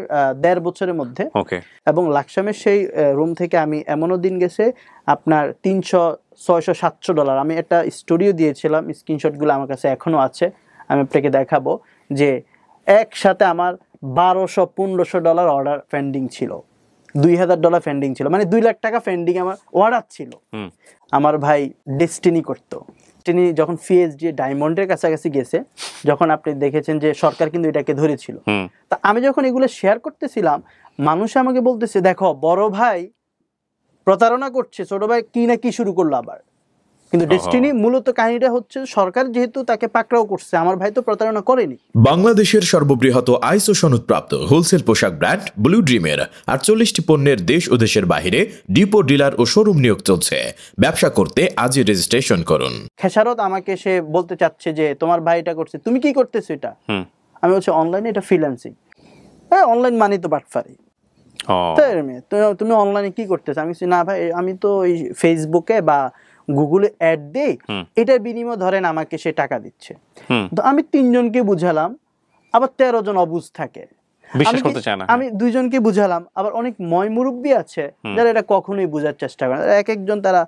1.5 বছরের মধ্যে। ওকে। এবং লাকসামের সেই রুম থেকে আমি এমনও দিন গেছে আপনার $300, $600, $700। আমি একটা স্টোরিও দিয়েছিলাম, স্ক্রিনশটগুলো আমার কাছে এখনো আছে, আমি আপনাকে দেখাবো। যে একসাথে আমার $1,200-1,500 অর্ডার পেন্ডিং ছিল, $2,000 পেন্ডিং ছিল, মানে 2 লাখ টাকা পেন্ডিং আমার অর্ডার ছিল। আমার ভাই ডেস্টিনি করতো। তিনি যখন পিএইচডি ডায়মন্ডের কাছাকাছি গেছে, যখন আপনি দেখেছেন যে সরকার কিন্তু এটাকে ধরেছিল, তা আমি যখন এগুলো শেয়ার করতেছিলাম, মানুষ আমাকে বলতেছে দেখো বড় ভাই প্রতারণা করছে, ছোট ভাই কি না কি শুরু করলো আবার। কিন্তু ডেস্টিনি মূলত কাহিনীটা হচ্ছে সরকার যেহেতু তাকে পাকড়াও করছে, আমার ভাই তো প্রতারণা করেনি। বাংলাদেশের সর্ববৃহৎ আইএসও সনদপ্রাপ্ত হোলসেল পোশাক ব্র্যান্ড ব্লু ড্রিমের 48টি পণ্যের দেশ ও দেশের বাইরে ডিপো, ডিলার ও শোরুম নিয়োগ চলছে। ব্যবসা করতে আজই রেজিস্ট্রেশন করুন। খেসারত আমাকে সে বলতে চাচ্ছে যে তোমার ভাই এটা করছে, তুমি কি করতেছো এটা? আমি বলছি অনলাইনে, এটা ফ্রিল্যান্সিং। অনলাইন মানে তো বাটফারি। তুমি অনলাইনে কি করতেছো? আমি বলছি না ভাই, আমি তো ওই ফেসবুকে বা গুগলে অ্যাড দেই, এটার বিনিময়ে ধরেন আমাকে সে টাকা দিচ্ছে। তো আমি 3 জনকে বুঝালাম, আবার 13 জন অবুঝ থাকে, বিশ্বাস করতে চায় না। আমি 2 জনকে বুঝালাম, আবার অনেক মুরব্বি আছে যারা এটা কখনোই বোঝার চেষ্টা করে না। এক একজন তারা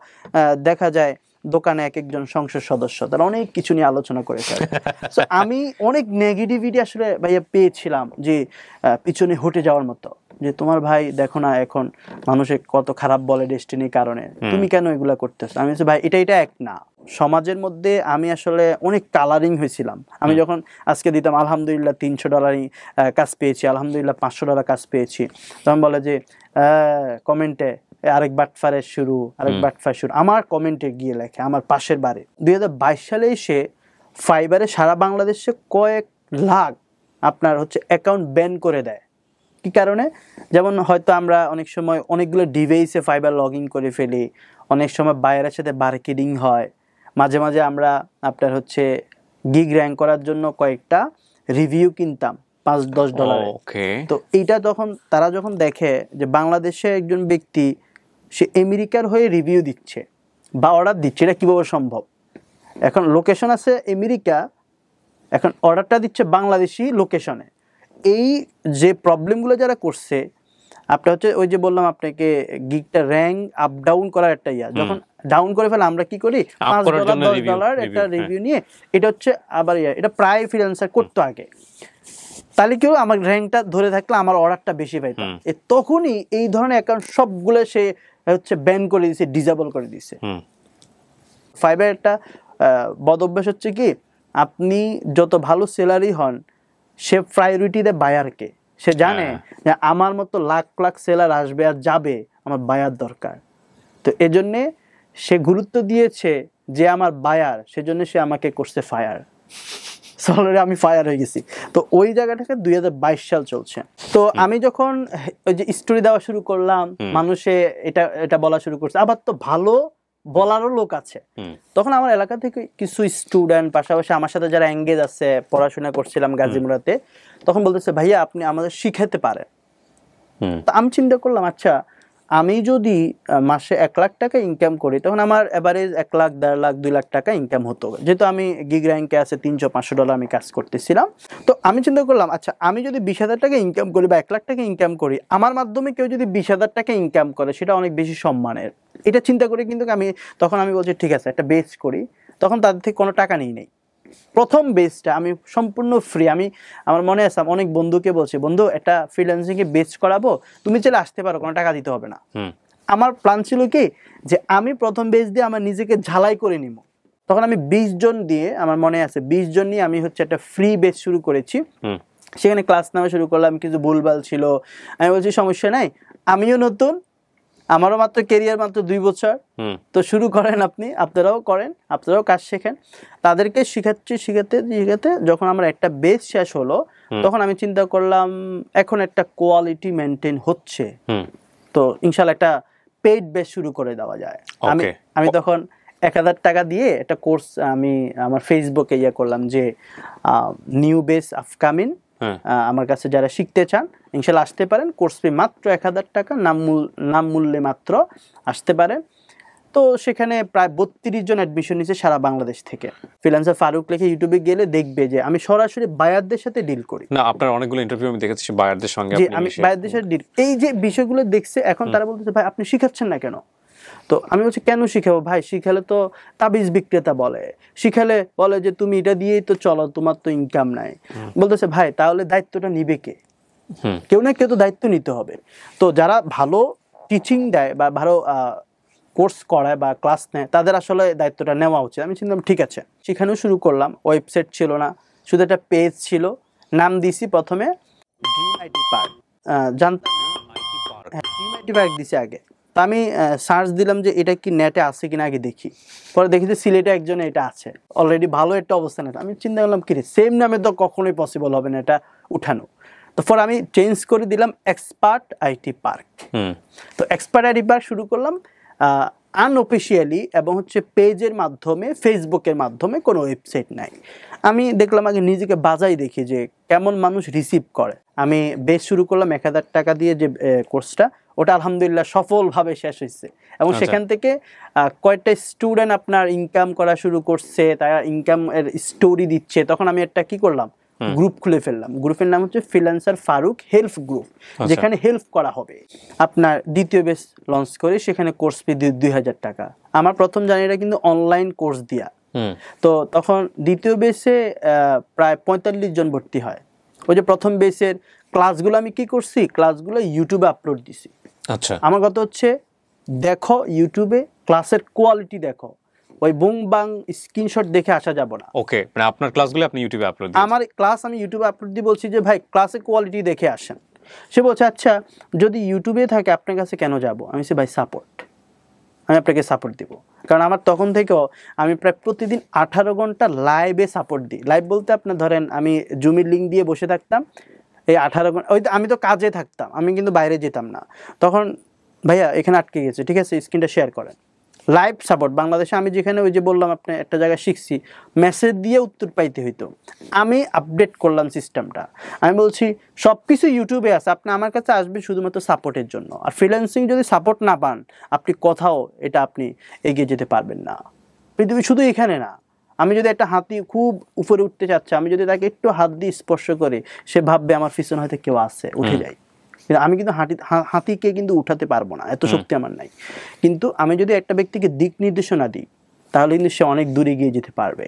দেখা যায় দোকানে এক একজন সংসদ সদস্য, তারা অনেক কিছু নিয়ে আলোচনা করে ফেলে। সো আমি অনেক নেগেটিভিটি আসলে ভাইয়া পেয়েছিলাম, যে পিছনে হটে যাওয়ার মতো, যে তোমার ভাই দেখো না এখন মানুষে কত খারাপ বলে ডেস্টিনির কারণে, তুমি কেন এগুলা করতেছো? আমি বলছি ভাই এটা এক না। সমাজের মধ্যে আমি আসলে অনেক কালারিং হয়েছিলাম। আমি যখন আজকে দিতাম আলহামদুলিল্লাহ $300 কাজ পেয়েছি, আলহামদুলিল্লাহ $500 কাজ পেয়েছি, তখন বলে যে কমেন্টে আরেক বাটফারের শুরু, আরেক বাটফার শুরু। আমার কমেন্টে গিয়ে লেখে আমার পাশের বাড়ি। 2022 সালে এসে ফাইবারে সারা বাংলাদেশে কয়েক লাখ আপনার হচ্ছে অ্যাকাউন্ট ব্যান করে দেয়। কি কারণে? যেমন হয়তো আমরা অনেক সময় অনেকগুলো ডিভাইসে ফাইবার লগ ইন করে ফেলি, অনেক সময় বাইরের সাথে মার্কেটিং হয়, মাঝে মাঝে আমরা আপনার হচ্ছে গিগ র্যাঙ্ক করার জন্য কয়েকটা রিভিউ কিনতাম $5-10। তো এইটা তারা যখন দেখে যে বাংলাদেশে একজন ব্যক্তি সে আমেরিকার হয়ে রিভিউ দিচ্ছে বা অর্ডার দিচ্ছে, এটা কীভাবে সম্ভব? এখন লোকেশন আছে আমেরিকা, এখন অর্ডারটা দিচ্ছে বাংলাদেশি লোকেশনে। এই যে প্রবলেমগুলো যারা করছে, আপনার হচ্ছে ওই যে বললাম আপনাকে গিগটা র্যাঙ্ক আপ ডাউন করার একটা যখন ডাউন করে ফেলে আমরা কি করি $5 $10 একটা রিভিউ নিয়ে এটা হচ্ছে আবার এটা প্রায় ফ্রিল্যান্সার করতো আগে, তাহলে কেউ আমার র্যাঙ্কটা ধরে থাকলে আমার অর্ডারটা বেশি পাইতাম। তখনই এই ধরনের অ্যাকাউন্ট সবগুলো সে হচ্ছে ব্যান করে দিয়েছে, ডিসেবল করে দিয়েছে। ফাইবার একটা বদ অভ্যাস হচ্ছে কি, আপনি যত ভালো সেলারই হন সে প্রায়োরিটি দেয় বায়ারকে। সে জানে যে আমার মতো লাখ লাখ সেলার আসবে আর যাবে, আমার বায়ার দরকার। তো এজন্যে সে গুরুত্ব দিয়েছে যে আমার বায়ার, সেজন্য সে আমাকে করছে ফায়ার। অলরেডি আমি ফায়ার হয়ে গেছি। তো ওই জায়গাটাকে 2022 সাল চলছে। তো আমি যখন ওই যে স্টোরি দেওয়া শুরু করলাম, মানুষে এটা বলা শুরু করছে, আবার তো ভালো বলারও লোক আছে। তখন আমার এলাকা থেকে কিছু স্টুডেন্ট, পাশাপাশি আমার সাথে যারা এঙ্গেজ আছে, পড়াশোনা করছিলাম গাজীপুরাতে, তখন বলতেছে ভাইয়া আপনি আমাদের শিখাতে পারেন। তো আমি চিন্তা করলাম, আচ্ছা আমি যদি মাসে 1 লাখ টাকা ইনকাম করি, তখন আমার এভারেজ 1 লাখ, 1.5 লাখ, 2 লাখ টাকা ইনকাম হতো। যেহেতু আমি গিগ র্যাঙ্কে আছে, $300-500 আমি কাজ করতেছিলাম। তো আমি চিন্তা করলাম, আচ্ছা আমি যদি 20,000 টাকা ইনকাম করি বা 1 লাখ টাকা ইনকাম করি, আমার মাধ্যমে কেউ যদি 20,000 টাকা ইনকাম করে, সেটা অনেক বেশি সম্মানের। এটা চিন্তা করে কিন্তু তখন আমি বলছি ঠিক আছে একটা বেচ করি। তখন তাদের থেকে কোনো টাকা নেই। প্রথম বেচটা আমি সম্পূর্ণ ফ্রি। আমার মনে আছে অনেক বন্ধুকে বলছি, বন্ধু একটা ফ্রিল্যান্সিং এ বেচ করাবো, তুমি চাইলে আসতে পারো, কোনো টাকা দিতে হবে না। আমার প্ল্যান ছিল কি, যে আমি প্রথম বেচ দিয়ে আমার নিজেকে ঝালাই করে নিব। তখন আমি 20 জন দিয়ে, আমার মনে আছে 20 জন নিয়ে আমি হচ্ছে একটা ফ্রি বেচ শুরু করেছি। সেখানে ক্লাস নেওয়া শুরু করলাম, কিছু ভুলভাল ছিল। আমি বলছি সমস্যা নাই, আমিও নতুন, আমারও মাত্র কেরিয়ার মাত্র 2 বছর, তো শুরু করেন, আপনারাও করেন, আপনারাও কাজ শেখেন। তাদেরকে শিখাতে যখন আমার একটা বেচ শেষ হলো, তখন আমি চিন্তা করলাম এখন একটা কোয়ালিটি মেনটেন হচ্ছে, তো ইনশাল্লাহ একটা পেইড বেচ শুরু করে দেওয়া যায়। আমি তখন 1,000 টাকা দিয়ে একটা কোর্স আমি আমার ফেসবুকে করলাম যে নিউ বেচ আপকামিং, আমার কাছে যারা শিখতে চান ইনশাল্লাহ আসতে পারেন। কোর্স ফি মাত্র 1,000 টাকা, নাম মূল্যে মাত্র আসতে পারেন। তো সেখানে প্রায় 32 জন অ্যাডমিশন নিয়েছে সারা বাংলাদেশ থেকে। ফ্রিল্যান্সার ফারুক লিখে ইউটিউবে গেলে দেখবে যে আমি সরাসরি বায়ারদের সাথে ডিল করি। না, আপনার অনেকগুলো ইন্টারভিউ আমি দেখেছি বায়ারদের সঙ্গে, আমি বায়ারদের সাথে ডিল, এই যে বিষয়গুলো দেখছে, এখন তারা বলতেছে ভাই আপনি শিখাচ্ছেন না কেন? তো আমি বলছি কেন শিখাবো ভাই, শিখালে তো তাবিজ বিক্রেতা শিখালে বলে যে তুমি এটা দিয়েই তো চলো, তোমার তো ইনকাম নাই। বলতেছে ভাই তাহলে দায়িত্বটা নিবে কে? কেউ না কেউ তো দায়িত্ব নিতে হবে। তো যারা ভালো টিচিং দেয় বা ভালো কোর্স করায় বা ক্লাস নেয়, তাদের আসলে দায়িত্বটা নেওয়া উচিত। আমি চিন্তা ঠিক আছে, সেখানেও শুরু করলাম। ওয়েবসাইট ছিল না, শুধু একটা পেজ ছিল, নাম দিছি প্রথমে ড্রিম আইটি পার্ক। জানতাম ড্রিম আইটি পার্ক দিছি আগে। তো আমি সার্চ দিলাম যে এটা কি নেটে আছে কিনা আগে দেখি। পরে দেখি যে সিলেটে একজনে এটা আছে, অলরেডি ভালো একটা অবস্থানে। আমি চিন্তা করলাম কি রে, সেম নামে তো কখনোই পসিবল হবে না এটা উঠানো। তো পরে আমি চেঞ্জ করে দিলাম এক্সপার্ট আইটি পার্ক। তো এক্সপার্ট আইটি পার্ক শুরু করলাম আনঅফিসিয়ালি, এবং হচ্ছে পেজের মাধ্যমে, ফেসবুকের মাধ্যমে, কোনো ওয়েবসাইট নাই। আমি দেখলাম আগে নিজেকে বাজাই দেখি যে কেমন মানুষ রিসিভ করে। আমি বেশ শুরু করলাম 1,000 টাকা দিয়ে যে কোর্সটা, ওটা আলহামদুলিল্লাহ সফলভাবে শেষ হয়েছে। এবং সেখান থেকে কয়েকটা স্টুডেন্ট আপনার ইনকাম করা শুরু করছে, তারা ইনকাম এর স্টোরি দিচ্ছে। তখন আমি একটা কি করলাম, গ্রুপ খুলে ফেললাম। গ্রুপের নাম হচ্ছে ফ্রিল্যান্সার ফারুক হেল্প গ্রুপ, যেখানে হেল্প করা হবে। আপনার দ্বিতীয় বেস লঞ্চ করে সেখানে কোর্স ফি 2,000 টাকা। আমার প্রথম জার্নিটা কিন্তু অনলাইন কোর্স দিয়া। তো তখন দ্বিতীয় বেসে প্রায় 45 জন ভর্তি হয়। ওই যে প্রথম বেসের ক্লাসগুলো আমি কি করছি, ক্লাসগুলো ইউটিউবে আপলোড দিছি। আচ্ছা, আমার কথা হচ্ছে দেখো ইউটিউবে ক্লাসের কোয়ালিটি দেখো, ওই বুং বাং স্ক্রিনশট দেখে আসা যাব না। ওকে, মানে আপনার ক্লাসগুলো আপনি ইউটিউবে আপলোড দিন। আমার ক্লাস আমি ইউটিউবে আপলোড দিয়ে বলছি যে ভাই ক্লাসের কোয়ালিটি দেখে আসেন। সে বলছে আচ্ছা যদি ইউটিউবে থাকে আপনার কাছে কেন যাব? আমি বলছি ভাই সাপোর্ট, আমি আপনাকে সাপোর্ট দিব। কারণ আমার তখন থেকেও আমি প্রায় প্রতিদিন 18 ঘন্টা লাইভে সাপোর্ট দিই। লাইভ বলতে আপনার ধরেন আমি জুমির লিঙ্ক দিয়ে বসে থাকতাম, এই 18 ঘন্টা আমি তো কাজে থাকতাম, আমি কিন্তু বাইরে যেতাম না। তখন ভাইয়া এখানে আটকে গেছে, ঠিক আছে স্ক্রিনটা শেয়ার করেন। লাইভ সাপোর্ট বাংলাদেশে আমি যেখানে ওই যে বললাম আপনি একটা জায়গায় শিখছি, মেসেজ দিয়ে উত্তর পাইতে হইতো। আমি আপডেট করলাম সিস্টেমটা। আমি বলছি সব কিছু ইউটিউবে আছে, আপনি আমার কাছে আসবে শুধুমাত্র সাপোর্টের জন্য। আর ফ্রিল্যান্সিং যদি সাপোর্ট না পান, আপনি কোথাও এটা আপনি এগিয়ে যেতে পারবেন না। পৃথিবী শুধু এখানে না, আমি যদি একটা হাতি খুব উপরে উঠতে চাচ্ছে, আমি যদি তাকে একটু হাত দিয়ে স্পর্শ করে, সে ভাববে আমার পিছনে হয়তো কেউ আছে, উঠে যায়। কিন্তু আমি কিন্তু হাতিকে কিন্তু উঠাতে পারবো না, এত শক্তি আমার নাই। কিন্তু আমি যদি একটা ব্যক্তিকে দিক নির্দেশনা দিই তাহলে কিন্তু সে অনেক দূরে গিয়ে যেতে পারবে।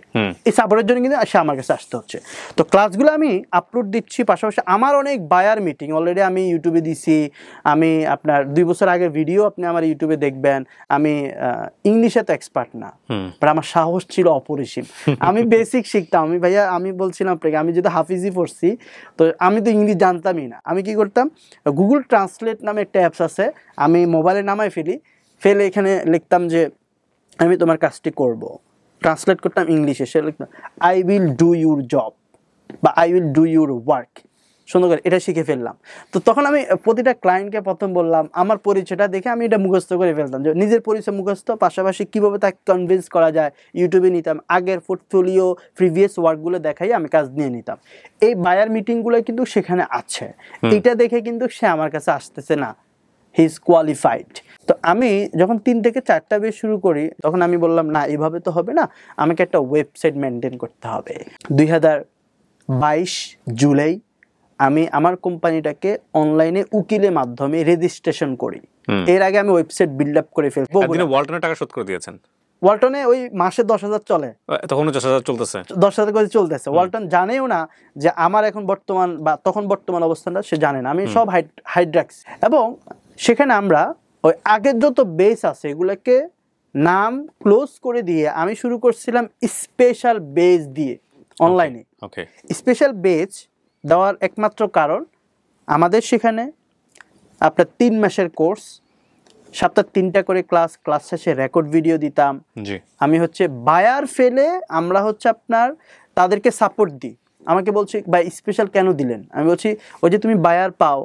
এই সাপোর্টের জন্য কিন্তু সে আমার কাছে আসতে হচ্ছে। তো ক্লাসগুলো আমি আপলোড দিচ্ছি, পাশাপাশি আমার অনেক বায়ার মিটিং অলরেডি আমি ইউটিউবে দিছি। আমি আপনার 2 বছর আগের ভিডিও আপনি আমার ইউটিউবে দেখবেন। আমি ইংলিশে তো এক্সপার্ট না, বাট আমার সাহস ছিল অপরিসীম। আমি বেসিক শিখতাম। আমি বলছিলাম আপনাকে, আমি যেহেতু হাফিজি পড়ছি, তো আমি তো ইংলিশ জানতামই না। আমি কি করতাম, গুগল ট্রান্সলেট নামে একটা অ্যাপস আছে, আমি মোবাইলে নামায় ফেলে এখানে লিখতাম যে আমি তোমার কাজটি করব, ট্রান্সলেট করতাম ইংলিশে, সে লিখতাম I will do your job বা I will do your work, সুন্দর করে এটা শিখে ফেললাম। তো তখন আমি প্রতিটা ক্লায়েন্টকে প্রথম বললাম আমার পরিচয়টা দেখে আমি এটা মুখস্থ করে ফেলতাম, যে নিজের পরিচয় মুখস্থ, পাশাপাশি কীভাবে তাকে কনভিন্স করা যায় ইউটিউবে নিতাম, আগের পোর্টফোলিও প্রিভিয়াস ওয়ার্কগুলো দেখাই আমি কাজ নিয়ে নিতাম। এই বায়ার মিটিংগুলো কিন্তু সেখানে আছে, এটা দেখে কিন্তু সে আমার কাছে আসতেছে না, হি ইজ কোয়ালিফাইড। তো আমি যখন 3 থেকে 4টা বেশ শুরু করি, তখন আমি বললাম না, এভাবে তো হবে না, আমাকে একটা ওয়েবসাইট মেনটেন করতে হবে। 2022 জুলাই আমি আমার কোম্পানিটাকে অনলাইনে উকিলের মাধ্যমে রেজিস্ট্রেশন করি। এর আগে আমি ওয়েবসাইট বিল্ড আপ করে ফেলবো। ওয়ালটনের টাকা শোধ করে দিয়েছেন? ওয়ালটনে ওই মাসে 10,000 চলে, তখন 10,000 চলতেছে, 10,000 করে চলতেছে। ওয়ালটন জানেও না যে আমার এখন বর্তমান বা তখন বর্তমান অবস্থানটা সে জানে না, আমি সব হাইড রাখছি। এবং সেখানে আমরা ওই আগের যত বেস আছে এগুলোকে নাম ক্লোজ করে দিয়ে আমি শুরু করছিলাম স্পেশাল বেস দিয়ে অনলাইনে। স্পেশাল বেস দেওয়ার একমাত্র কারণ, আমাদের সেখানে আপনার 3 মাসের কোর্স, সপ্তাহে 3টা করে ক্লাস শেষে রেকর্ড ভিডিও দিতাম। আমি হচ্ছে বায়ার ফেলে আমরা হচ্ছে আপনার তাদেরকে সাপোর্ট দিই। আমাকে বলছি ভাই স্পেশাল কেন দিলেন? আমি বলছি ওই যে তুমি বায়ার পাও,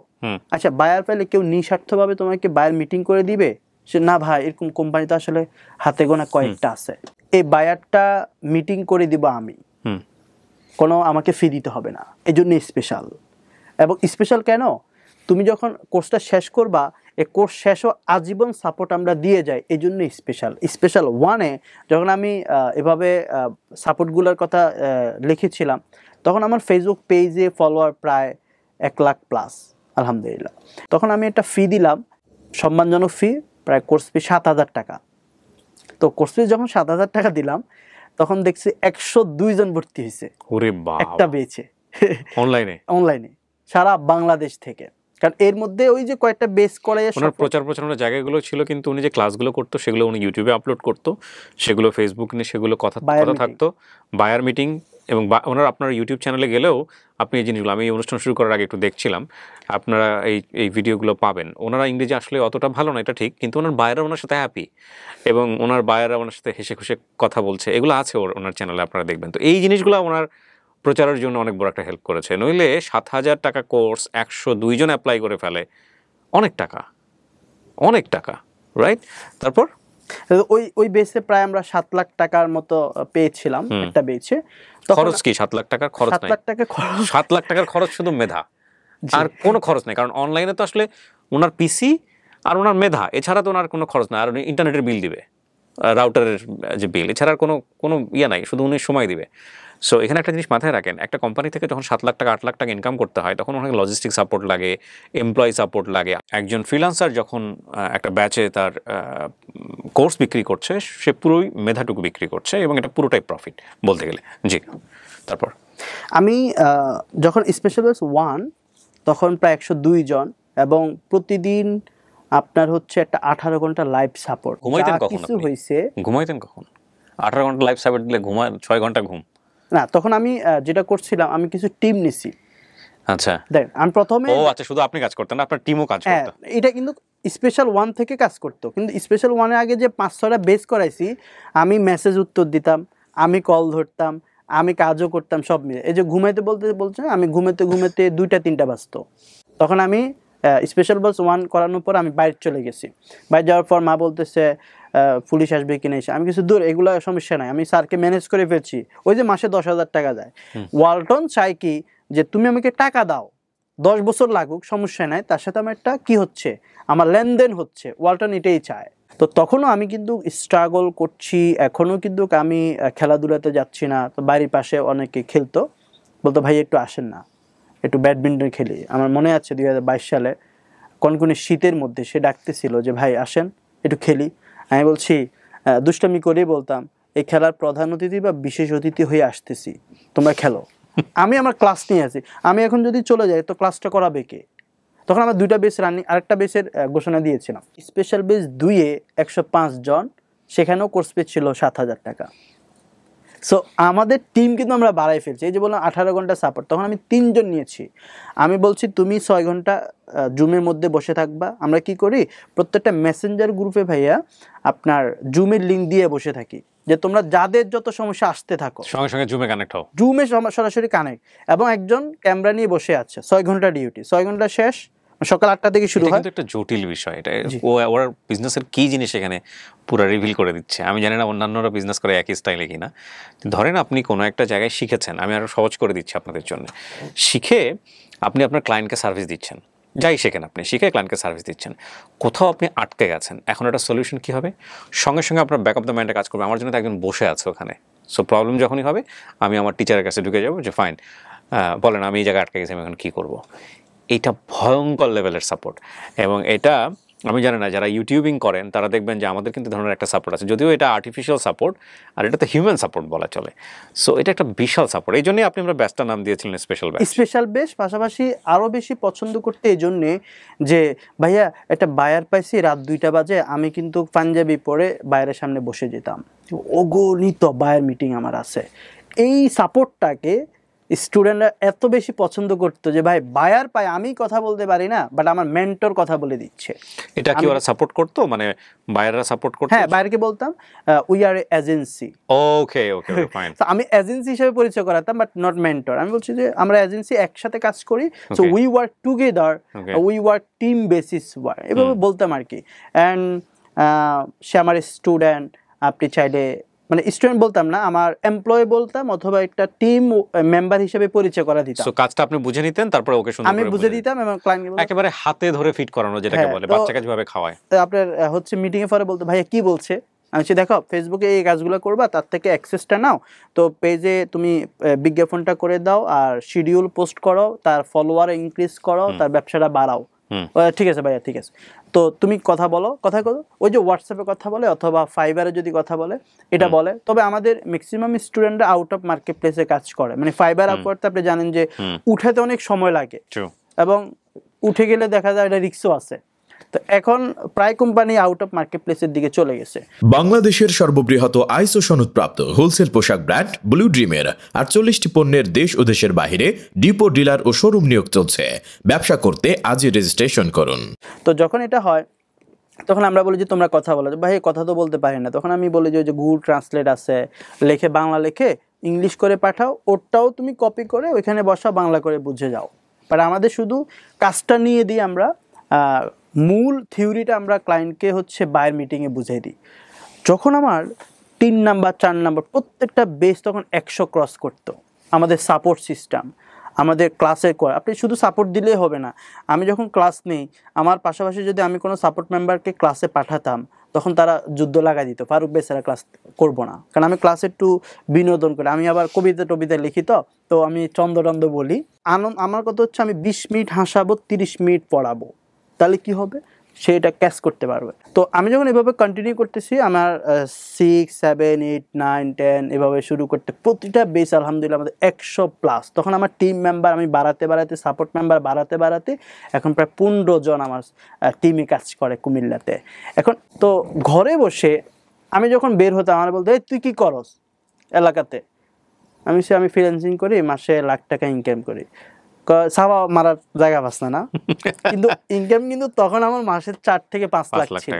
আচ্ছা বায়ার পেলে কেউ নিঃস্বার্থভাবে তোমাকে বায়ার মিটিং করে দিবে? সে না ভাই, এরকম কোম্পানি তো আসলে হাতে গোনা কয়েকটা আছে, এই বায়ারটা মিটিং করে দিব আমি, কোনো আমাকে ফি দিতে হবে না, এই জন্য স্পেশাল। এবং স্পেশাল কেন, তুমি যখন কোর্সটা শেষ করবা, এই কোর্স শেষও আজীবন সাপোর্ট আমরা দিয়ে যাই, এই জন্য স্পেশাল। স্পেশাল 1-এ যখন আমি এভাবে সাপোর্টগুলোর কথা লিখেছিলাম, তখন আমার ফেসবুক পেজে ফলোয়ার প্রায় 1 লাখ প্লাস, আলহামদুলিল্লাহ। তখন আমি একটা ফি দিলাম, সম্মানজনক ফি, প্রায় কোর্স ফি 7,000 টাকা। তো কোর্স ফি যখন 7,000 টাকা দিলাম, তখন দেখছি 102 জন ভর্তি হয়েছে একটা বেচে, অনলাইনে সারা বাংলাদেশ থেকে। কারণ এর মধ্যে ওই যে কয়েকটা বেস করে ওনার প্রচার প্রচারণার জায়গাগুলো ছিল, কিন্তু উনি যে ক্লাসগুলো করতো সেগুলো উনি ইউটিউবে আপলোড করতো, সেগুলো ফেসবুক নিয়ে সেগুলো কথা থাকতো, বায়ার মিটিং। এবং আপনার ইউটিউব চ্যানেলে গেলেও আপনি এই জিনিসগুলো, আমি এই অনুষ্ঠান শুরু করার আগে একটু দেখছিলাম, আপনারা এই ভিডিওগুলো পাবেন। ওনারা ইংরেজি আসলে অতটা ভালো না, এটা ঠিক, কিন্তু ওনার বায়াররা ওনার সাথে হ্যাপি, এবং ওনার বায়াররা ওনার সাথে হেসে খুশে কথা বলছে, এগুলো আছে ওনার চ্যানেলে, আপনারা দেখবেন। তো এই জিনিসগুলো ওনার প্রচারের জন্য অনেক বড় একটা হেল্প করেছে। নইলে 7,000 টাকা কোর্স 102 জন অ্যাপ্লাই করে ফেলে, অনেক টাকা, রাইট? তারপর ওই বেসে প্রায় আমরা 7 লাখ টাকার মতো পেয়েছিলাম একটা বেচে। খরচ কি 7 লাখ টাকার খরচ? 7 লাখ টাকা খরচ, 7 লাখ টাকার খরচ শুধু মেধা, আর কোনো খরচ নেই। কারণ অনলাইনে তো আসলে ওনার পিসি আর ওনার মেধা, এছাড়া তো ওনার কোনো খরচ নাই। আর উনি ইন্টারনেটের বিল দিবে, রাউটারের যে বিল, এছাড়া কোনো ইয়ে নাই, শুধু উনি সময় দিবে। সো এখানে একটা জিনিস মাথায় রাখেন, একটা কোম্পানি থেকে যখন 7 লাখ টাকা 8 লাখ টাকা ইনকাম করতে হয়, তখন অনেক লজিস্টিক সাপোর্ট লাগে, এমপ্লয়ি সাপোর্ট লাগে। একজন ফ্রিল্যান্সার যখন একটা ব্যাচে তার কোর্স বিক্রি করছে, সে পুরোই মেধাটুকু বিক্রি করছে, এবং এটা পুরোটাই প্রফিট বলতে গেলে। জি, তারপর আমি যখন স্পেশাল বেস 1, তখন প্রায় 102 জন, এবং প্রতিদিন আপনার হচ্ছে একটা 18 ঘন্টা লাইভ সাপোর্ট। ঘুমাইতেন কখন? ঘুমাইতেন কখন? 18 ঘন্টা লাইভ সাপোর্ট দিলে 6 ঘন্টা ঘুম না। তখন আমি যেটা করছিলাম, আমি কিছু টিম নিছি। আচ্ছা, দেখেন আমি প্রথমে শুধু আপনি কাজ করতেন না, আপনার টিমও কাজ করতো? এটা কিন্তু স্পেশাল 1 থেকে কাজ করতো, কিন্তু স্পেশাল 1-এর আগে যে 5-6টা বেস করাইছি, আমি মেসেজ উত্তর দিতাম, আমি কল ধরতাম, আমি কাজও করতাম, সব মিলে। এই যে ঘুমাইতে বলছে, আমি ঘুমাতে 2টা-3টা বাজতো। তখন আমি স্পেশাল বাস 1 করানোর পর আমি বাইরে চলে গেছি। বাইরে যাওয়ার পর মা বলতেছে পুলিশ আসবে কিনা এসে। আমি কিছু দূর, এগুলো সমস্যা নাই, আমি স্যারকে ম্যানেজ করে ফেলছি। ওই যে মাসে 10,000 টাকা দেয়, ওয়ালটন চাই কি যে তুমি আমাকে টাকা দাও, 10 বছর লাগুক, সমস্যা নাই, তার সাথে আমার একটা কি হচ্ছে, আমার লেনদেন হচ্ছে। ওয়ালটন এটাই চায়। তো তখনও আমি কিন্তু স্ট্রাগল করছি, এখনও কিন্তু আমি খেলাধুলাতে যাচ্ছি না। তো বাড়ির পাশে অনেকে খেলতো, বলতো ভাই একটু আসেন না, একটু ব্যাডমিন্টন খেলি। আমার মনে আছে 2022 সালে কনকনে শীতের মধ্যে সে ডাকতেছিল যে ভাই আসেন একটু খেলি। আমি বলছি দুষ্টামি করেই বলতাম এই খেলার প্রধান অতিথি বা বিশেষ অতিথি হয়ে আসতেছি, তোমরা খেলো, আমি আমার ক্লাস নিয়ে আছি, আমি এখন যদি চলে যাই তো ক্লাসটা করাবে কে? তখন আমরা 2টা বেস রানিং, আরেকটা বেসের ঘোষণা দিয়েছিলাম। স্পেশাল বেস 2-এ 105 জন, সেখানেও কোর্স ফি ছিল 7,000 টাকা। সো আমাদের টিম কিন্তু আমরা বাড়াই ফেলছি। এই যে বললাম 18 ঘন্টা সাপোর্ট, তখন আমি 3 জন নিয়েছি। আমি বলছি তুমি 6 ঘন্টা জুমের মধ্যে বসে থাকবা। আমরা কি করি, প্রত্যেকটা মেসেঞ্জার গ্রুপে ভাইয়া আপনার জুমের লিঙ্ক দিয়ে বসে থাকি যে তোমরা যাদের যত সমস্যা আসতে থাকো সঙ্গে সঙ্গে জুমে কানেক্ট হও, জুমে সরাসরি কানেক্ট, এবং একজন ক্যামেরা নিয়ে বসে আছে। 6 ঘন্টা ডিউটি, 6 ঘন্টা শেষ, সকাল 8টা থেকে শুরু হয়। কিন্তু একটা জটিল বিষয় এটা, ওর বিজনেসের কি জিনিস এখানে পুরো রিভিল করে দিচ্ছে। আমি জানি না অন্যান্যরা বিজনেস করে একই স্টাইলে কিনা। ধরেন আপনি কোনো একটা জায়গায় শিখেছেন, আমি আরো সহজ করে দিচ্ছি আপনাদের জন্য। শিখে আপনি আপনার ক্লায়েন্টকে সার্ভিস দিচ্ছেন, যাই শেখেন আপনি, শিখে ক্লায়েন্টকে সার্ভিস দিচ্ছেন, কোথাও আপনি আটকে গেছেন, এখন একটা সলিউশন কী হবে? সঙ্গে সঙ্গে আপনার ব্যাক অফ দ্য মাইন্ডে কাজ করবে, আমার জন্য তো একজন বসে আছে ওখানে। সো প্রবলেম যখনই হবে আমি আমার টিচারের কাছে ঢুকে যাবো যে ফাইন, বলেন আমি এই জায়গায় আটকে গেছি, আমি এখন কী করবো? এইটা ভয়ঙ্কর লেভেলের সাপোর্ট। এবং এটা আমি জানি না যারা ইউটিউবিং করেন তারা দেখবেন যে আমাদের কিন্তু ধরনের একটা সাপোর্ট আছে, যদিও এটা আর্টিফিশিয়াল সাপোর্ট আর এটা তো হিউম্যান সাপোর্ট বলা চলে। সো এটা একটা বিশাল সাপোর্ট, এই জন্যই আপনি আমরা ব্যাচটার নাম দিয়েছিলেন স্পেশাল ব্যাচ। স্পেশাল ব্যাচ পাশাপাশি আরও বেশি পছন্দ করতে এই জন্যে যে ভাইয়া একটা বায়ার পাইছি রাত 2টা বাজে, আমি কিন্তু পাঞ্জাবি পরে বায়ারের সামনে বসে যেতাম, অগণিত বায়ার মিটিং আমার আছে। এই সাপোর্টটাকে স্টুডেন্টরা এত বেশি পছন্দ করতো যে ভাই বায়ার পায়, আমি কথা বলতে পারি না বাট আমার মেন্টর কথা বলে দিচ্ছে। এটা কি ওরা সাপোর্ট করতো, মানে বায়াররা সাপোর্ট করতো? হ্যাঁ, বায়ারকে বলতাম we are agency. Okay okay fine. তো আমি এজেন্সি হিসেবে পরিচয় করাতাম বাট নট মেন্টর। আমি বলছি যে আমরা এজেন্সি একসাথে কাজ করি, so we work together, we work team basis work, এভাবে বলতাম আর কি। অ্যান্ড সে আমার স্টুডেন্ট, আপনি চাইলে মানে স্টুডেন্ট বলতাম না, আমার এমপ্লয়ি বলতাম, অথবা একটা টিম মেম্বার হিসেবে পরিচয় করা দিতাম। সো কাজটা আপনি বুঝে নিতেন, তারপরে ওকে সুন্দর করে আমি বুঝে দিতাম এবং ক্লায়েন্টকে বলতাম একেবারে হাতে ধরে ফিট করানো, যেটাকে বলে বাচ্চাকে যেভাবে খাওয়ায়। আপনার হচ্ছে মিটিং এর পরে বলতো ভাইয়া কি বলছে, আমি বলছি দেখো ফেসবুকে এই কাজগুলো করবা, তার থেকে অ্যাক্সেসটা নাও, তো পেজে তুমি বিজ্ঞাপনটা করে দাও আর শিডিউল পোস্ট করো, তার ফলোয়ার ইনক্রিজ করো, তার ব্যবসাটা বাড়াও। ঠিক আছে ভাইয়া, ঠিক আছে, তো তুমি কথা বলো, কথা বলো, ওই যে হোয়াটসঅ্যাপে কথা বলে অথবা ফাইবারে যদি কথা বলে এটা বলে। তবে আমাদের ম্যাক্সিমাম স্টুডেন্টরা আউট অফ মার্কেট প্লেসে কাজ করে, মানে ফাইবার আপওয়ার্ডে আপনি জানেন যে উঠাতে অনেক সময় লাগে, এবং উঠে গেলে দেখা যায় এটা রিস্কও আছে। তো এখন প্রায় কোম্পানি আউট অফ মার্কেট প্লেসের দিকে চলে গেছে। বাংলাদেশের সর্ববৃহৎ আইএসও সনদপ্রাপ্ত হোলসেল পোশাক ব্র্যান্ড ব্লু ড্রিমের 48টি পণ্যের দেশ ও দেশের বাইরে ডিপো, ডিলার ও শোরুম নিয়োগ চলছে। ব্যবসা করতে আজই রেজিস্ট্রেশন করুন। তো যখন এটা হয় তখন আমরা বলি যে তোমরা কথা বলো, ভাই কথা তো বলতে পারি না। তখন আমি বলি যে গুগল ট্রান্সলেট আছে, লেখে বাংলা লেখে ইংলিশ করে পাঠাও, ওটাও তুমি কপি করে ওইখানে বসা, বাংলা করে বুঝে যাও। বাট আমাদের শুধু কাজটা নিয়ে দিই আমরা, মূল থিওরিটা আমরা ক্লায়েন্টকে হচ্ছে বায়ার মিটিংয়ে বুঝিয়ে দিই। যখন আমার 3 নাম্বার 4 নাম্বার প্রত্যেকটা বেস তখন 100 ক্রস করতো, আমাদের সাপোর্ট সিস্টেম, আমাদের ক্লাসের আপনি শুধু সাপোর্ট দিলেই হবে না। আমি যখন ক্লাস নেই, আমার পাশাপাশি যদি আমি কোনো সাপোর্ট মেম্বারকে ক্লাসে পাঠাতাম, তখন তারা যুদ্ধ লাগাই দিত, ফারুক ভাই স্যার ক্লাস করবো না, কারণ আমি ক্লাসে একটু বিনোদন করি, আমি আবার কবিতা লিখি, তো আমি চন্দ্রটন্দ বলি। আমার কথা হচ্ছে আমি 20 মিনিট হাসাবো, 30 মিনিট পড়াবো, তাহলে কি হবে, সে এটা ক্যাচ করতে পারবে। তো আমি যখন এভাবে কন্টিনিউ করতেছি, আমার 6, 7, 8, 9, 10 এভাবে শুরু করতে প্রতিটা বেস আলহামদুলিল্লাহ আমাদের 100+। তখন আমার টিম মেম্বার আমি বাড়াতে সাপোর্ট মেম্বার বাড়াতে এখন প্রায় 15 জন আমার টিমে কাজ করে কুমিল্লাতে। এখন তো ঘরে বসে আমি যখন বের হতাম, আমার বলতো এই তুই কী করস এলাকাতে? আমি ফ্রিল্যান্সিং করি, মাসে লাখ টাকা ইনকাম করি। সাবা মারার জায়গা পাস না, কিন্তু ইনকাম কিন্তু তখন আমার মাসের 4 থেকে 5 লাখ ছিল,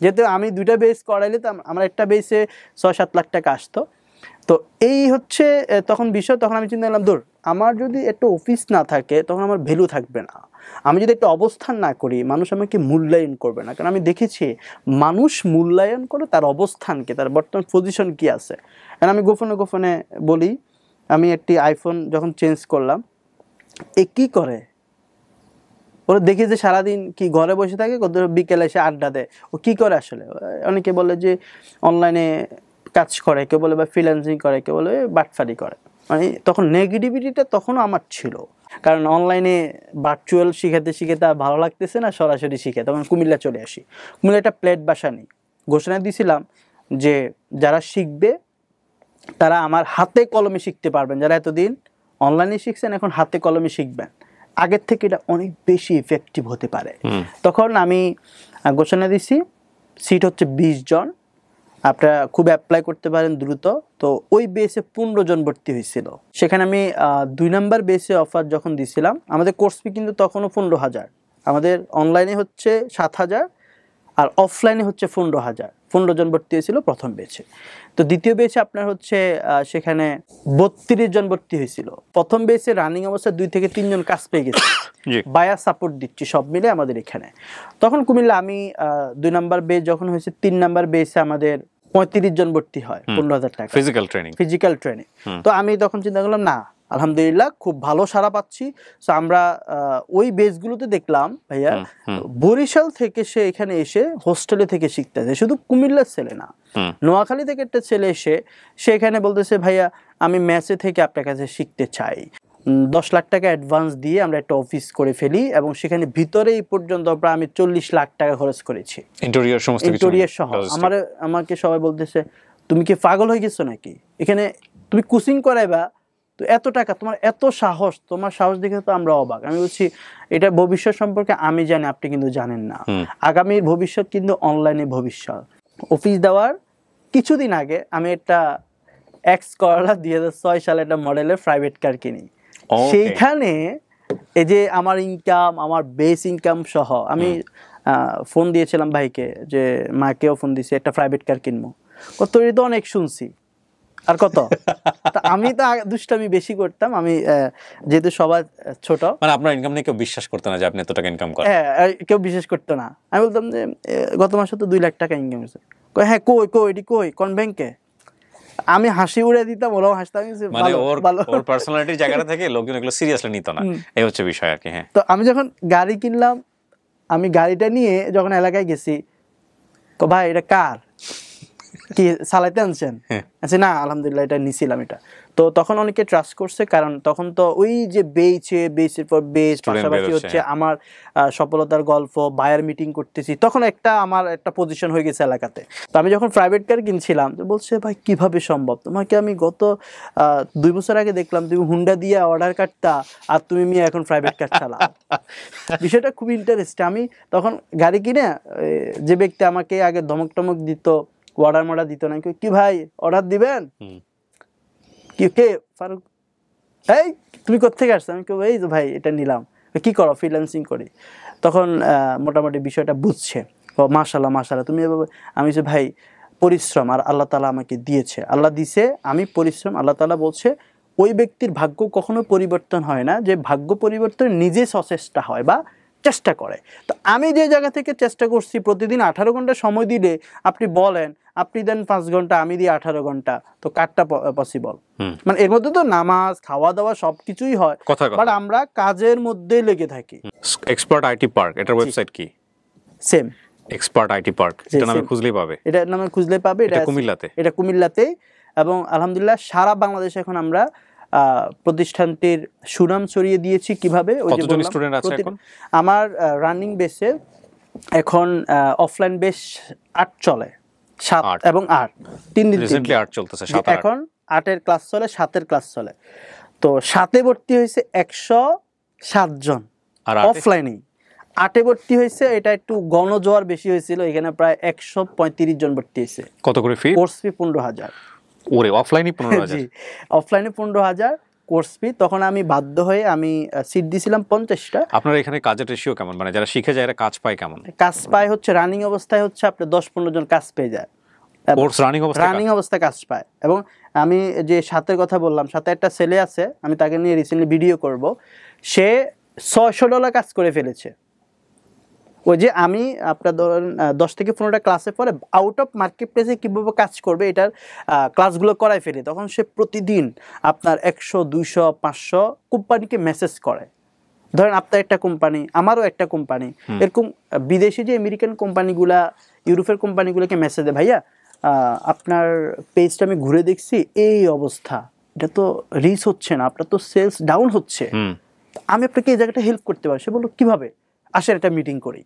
যেহেতু আমি 2টা বেস করাইলে তো আমার একটা বেসে 6-7 লাখ টাকা আসতো। তো এই হচ্ছে তখন বিষয়। তখন আমি চিন্তা করলাম, দূর, আমার যদি একটা অফিস না থাকে তখন আমার ভ্যালু থাকবে না, আমি যদি একটা অবস্থান না করি মানুষ আমাকে মূল্যায়ন করবে না। কারণ আমি দেখেছি মানুষ মূল্যায়ন করে তার অবস্থানকে, তার বর্তমান পজিশন কি আছে। আর আমি গোপনে বলি, আমি একটি আইফোন যখন চেঞ্জ করলাম, কি করে ওরা দেখি যে সারাদিন কি ঘরে বসে থাকে, কত বিকেলে এসে আড্ডা দেয়, ও কি করে আসলে? অনেকে বলে যে অনলাইনে কাজ করে, কেউ বলে বা ফ্রিল্যান্সিং করে, কেউ বলে বাটফারি করে। মানে তখন নেগেটিভিটিটা তখনও আমার ছিল। কারণ অনলাইনে ভার্চুয়াল শিখাতে শিখাতে ভালো লাগতেছে না, সরাসরি শিখে তখন কুমিল্লা চলে আসি। কুমিল্লা একটা প্লেট বাসা নেই, ঘোষণা দিয়েছিলাম যে যারা শিখবে তারা আমার হাতে কলমে শিখতে পারবেন, যারা এতদিন অনলাইনে শিখছেন এখন হাতে কলমে শিখবেন, আগের থেকে এটা অনেক বেশি ইফেক্টিভ হতে পারে। তখন আমি ঘোষণা দিছি সিট হচ্ছে 20 জন, আপনারা খুব অ্যাপ্লাই করতে পারেন দ্রুত। তো ওই বেসে 15 জন ভর্তি হয়েছিল। সেখানে আমি 2 নম্বর বেসে অফার যখন দিছিলাম, আমাদের কোর্স ফি কিন্তু তখনও 15,000, আমাদের অনলাইনে হচ্ছে 7,000 আর অফলাইনে হচ্ছে 15,000। 15 জন ভর্তি হয়েছিল প্রথম বেচে। তো দ্বিতীয় বেচে আপনার হচ্ছে সেখানে 32 জন ভর্তি হয়েছিল। প্রথম বেচে রানিং অবস্থায় 2 থেকে 3 জন কাজ পেয়ে গেছে, বায়া সাপোর্ট দিচ্ছি সব মিলে আমাদের এখানে। তখন কুমিল্লা আমি 2 নাম্বার বেচ যখন হয়েছে, 3 নাম্বার বেচে আমাদের 35 জন ভর্তি হয়, 15,000 টাকা ফিজিক্যাল ট্রেনিং। তো আমি তখন চিন্তা করলাম না, আলহামদুলিল্লাহ খুব ভালো সাড়া পাচ্ছি। তো আমরা ওই বেসগুলোতে দেখলাম ভাইয়া বরিশাল থেকে সে এখানে এসে হোস্টেলে থেকে শিখতেছে, শুধু কুমিল্লার ছেলে না, নোয়াখালী থেকে একটা ছেলে এসে সে এখানে বলতেছে ভাইয়া আমি মেসে থেকে আপনার কাছে শিখতে চাই। 10 লাখ টাকা অ্যাডভান্স দিয়ে আমরা একটা অফিস করে ফেলি এবং সেখানে ভিতরে এই পর্যন্ত আমি 40 লাখ টাকা খরচ করেছি, ইন্টেরিয়র সহ। আমাকে সবাই বলতেছে তুমি কি পাগল হয়ে গেছো নাকি, এখানে তুমি কোচিং করাইবা, তো এত টাকা, তোমার এত সাহস, তোমার সাহস দেখে তো আমরা অবাক। আমি বলছি এটা ভবিষ্যৎ সম্পর্কে আমি জানি, আপনি কিন্তু জানেন না। আগামীর ভবিষ্যৎ কিন্তু অনলাইনে ভবিষ্যৎ। অফিস দেওয়ার কিছুদিন আগে আমি একটা এক্স করলা 2006 সালে একটা মডেলের প্রাইভেট কার কিনি। সেইখানে এই যে আমার ইনকাম, আমার বেস ইনকাম সহ আমি ফোন দিয়েছিলাম ভাইকে, যে মাকেও ফোন দিয়েছি, একটা প্রাইভেট কার কিনবো। কত তো অনেক শুনছি, আর কত। আমি তো দুষ্টামি বেশি করতাম, আমি যেহেতু সবার ছোট, মানে আপনার ইনকাম নিয়ে কেউ বিশ্বাস করতো না যে আপনি এত টাকা ইনকাম করেন। হ্যাঁ, কেউ বিশ্বাস করতো না। আমি বলতাম যে গত মাসে তো 2 লাখ টাকা ইনকাম হয়েছে। হ্যাঁ কই এটি কই, কোন ব্যাংকে? আমি হাসি উড়ে দিতাম, ওরাও হাসতাম। মানে ওর পার্সোনালিটির জায়গাটা থেকে লোকজন এগুলো সিরিয়াসলি নিত না, এই হচ্ছে বিষয় আর কি। হ্যাঁ, তো আমি যখন গাড়ি কিনলাম, আমি গাড়িটা নিয়ে যখন এলাকায় গেছি, ভাই এটা কার, কি চালাইতে আনছেন? আচ্ছা না, আলহামদুলিল্লাহ এটা নিছিলাম এটা। তো তখন অনেকে ট্রাস্ট করছে, কারণ তখন তো ওই যে বেসের পর বেস, পাশাপাশি হচ্ছে আমার সফলতার গল্প, বায়ার মিটিং করতেছি, তখন আমার একটা পজিশন হয়ে গেছে এলাকাতে। তো আমি যখন প্রাইভেট কার কিনছিলাম, তো বলছে ভাই কিভাবে সম্ভব, তোমাকে আমি গত 2 বছর আগে দেখলাম তুমি হুন্ডা দিয়ে অর্ডার কাটতা, আর তুমি এখন প্রাইভেট কার চালাও। বিষয়টা খুব ইন্টারেস্ট। আমি তখন গাড়ি কিনে যে ব্যক্তি আমাকে আগে ধমক টমক দিত, অর্ডার দিত না, কি ভাই অর্ডার দিবেন, কে ফারুক, এই তুমি কোত্থেকে আসছো? আমি কেউ এই যে ভাই এটা নিলাম। কি করো? ফ্রিল্যান্সিং করি। তখন মোটামুটি বিষয়টা বুঝছে, মাশাআল্লাহ তুমি এভাবে। আমি যে ভাই পরিশ্রম, আর আল্লাহ তাআলা আমাকে দিয়েছে, আল্লাহ দিছে, আমি পরিশ্রম। আল্লাহ তাআলা বলছে ওই ব্যক্তির ভাগ্য কখনো পরিবর্তন হয় না, যে ভাগ্য পরিবর্তন নিজে সচেষ্টা হয় বা চেষ্টা করে। তো আমি যে জায়গা থেকে চেষ্টা করছি, প্রতিদিন 18 ঘন্টা সময় দিলে আপনি বলেন, আপনি দেন 5 ঘন্টা, আমি দিই 18 ঘন্টা, তো কারটা পসিবল? মানে এর মধ্যে তো নামাজ, খাওয়া দাওয়া সবকিছুই হয়, বাট আমরা কাজের মধ্যে লেগে থাকি। এক্সপার্ট আইটি পার্ক, এটার ওয়েবসাইট কি? সেম, এক্সপার্ট আইটি পার্ক, এটা নামে খুঁজলেই পাবে। এটা নামে খুঁজলেই পাবে। এটা কুমিল্লাতে, এবং আলহামদুলিল্লাহ সারা বাংলাদেশে এখন আমরা প্রতিষ্ঠানটির সুনাম ছড়িয়ে দিয়েছি। কিভাবে? কতজন স্টুডেন্ট আছে এখন? আমার রানিং বেসে এখন অফলাইন বেস 8 চলে, 7 এবং 8, 3 দিন রিসেন্টলি 8 চলতেছে, 7 এখন 8-এর ক্লাস চলে, 7-এর ক্লাস চলে। তো 7-এ ভর্তি হয়েছে 107 জন অফলাইনে, 8-এ ভর্তি হয়েছে, এটা একটু গণজোয়ার বেশি হয়েছিল, এখানে প্রায় 135 জন ভর্তি হয়েছে। কত করে ফি? Course fee 15,000। ওরে, অফলাইনে 15,000? জি, অফলাইনে 15,000 কোর্স ফি। তখন আমি বাধ্য হয়ে আমি সিট দিয়েছিলাম 50টা। আপনার এখানে কাজের রেশিও কেমন, মানে যারা শিখে যায় এরা কাজ পায় কেমন? কাজ পায় হচ্ছে রানিং অবস্থায় হচ্ছে আপনার 10-15 জন কাজ পেয়ে যায়, কোর্স রানিং অবস্থায় কাজ পায়। এবং আমি যে 7-এর কথা বললাম, 7-এ একটা ছেলে আছে, আমি তাকে নিয়ে রিসেন্টলি ভিডিও করব, সে $600 কাজ করে ফেলেছে। ওই যে আমি আপনার ধরেন 10 থেকে 15টা ক্লাসে পরে আউট অফ মার্কেট প্লেসে কীভাবে কাজ করবে এটার ক্লাসগুলো করাই ফেলে, তখন সে প্রতিদিন আপনার 100, 200, 500 কোম্পানিকে মেসেজ করে। ধরেন আপনার একটা কোম্পানি, আমারও একটা কোম্পানি, এরকম বিদেশি যে আমেরিকান কোম্পানিগুলা, ইউরোপের কোম্পানিগুলোকে মেসেজ দেয়, ভাইয়া আপনার পেজটা আমি ঘুরে দেখছি, এই অবস্থা, এটা তো রিচ হচ্ছে না, আপনার তো সেলস ডাউন হচ্ছে। আমি আপনাকে এই জায়গাটা হেল্প করতে পারি। সে বললো কিভাবে, আসেন একটা মিটিং করি।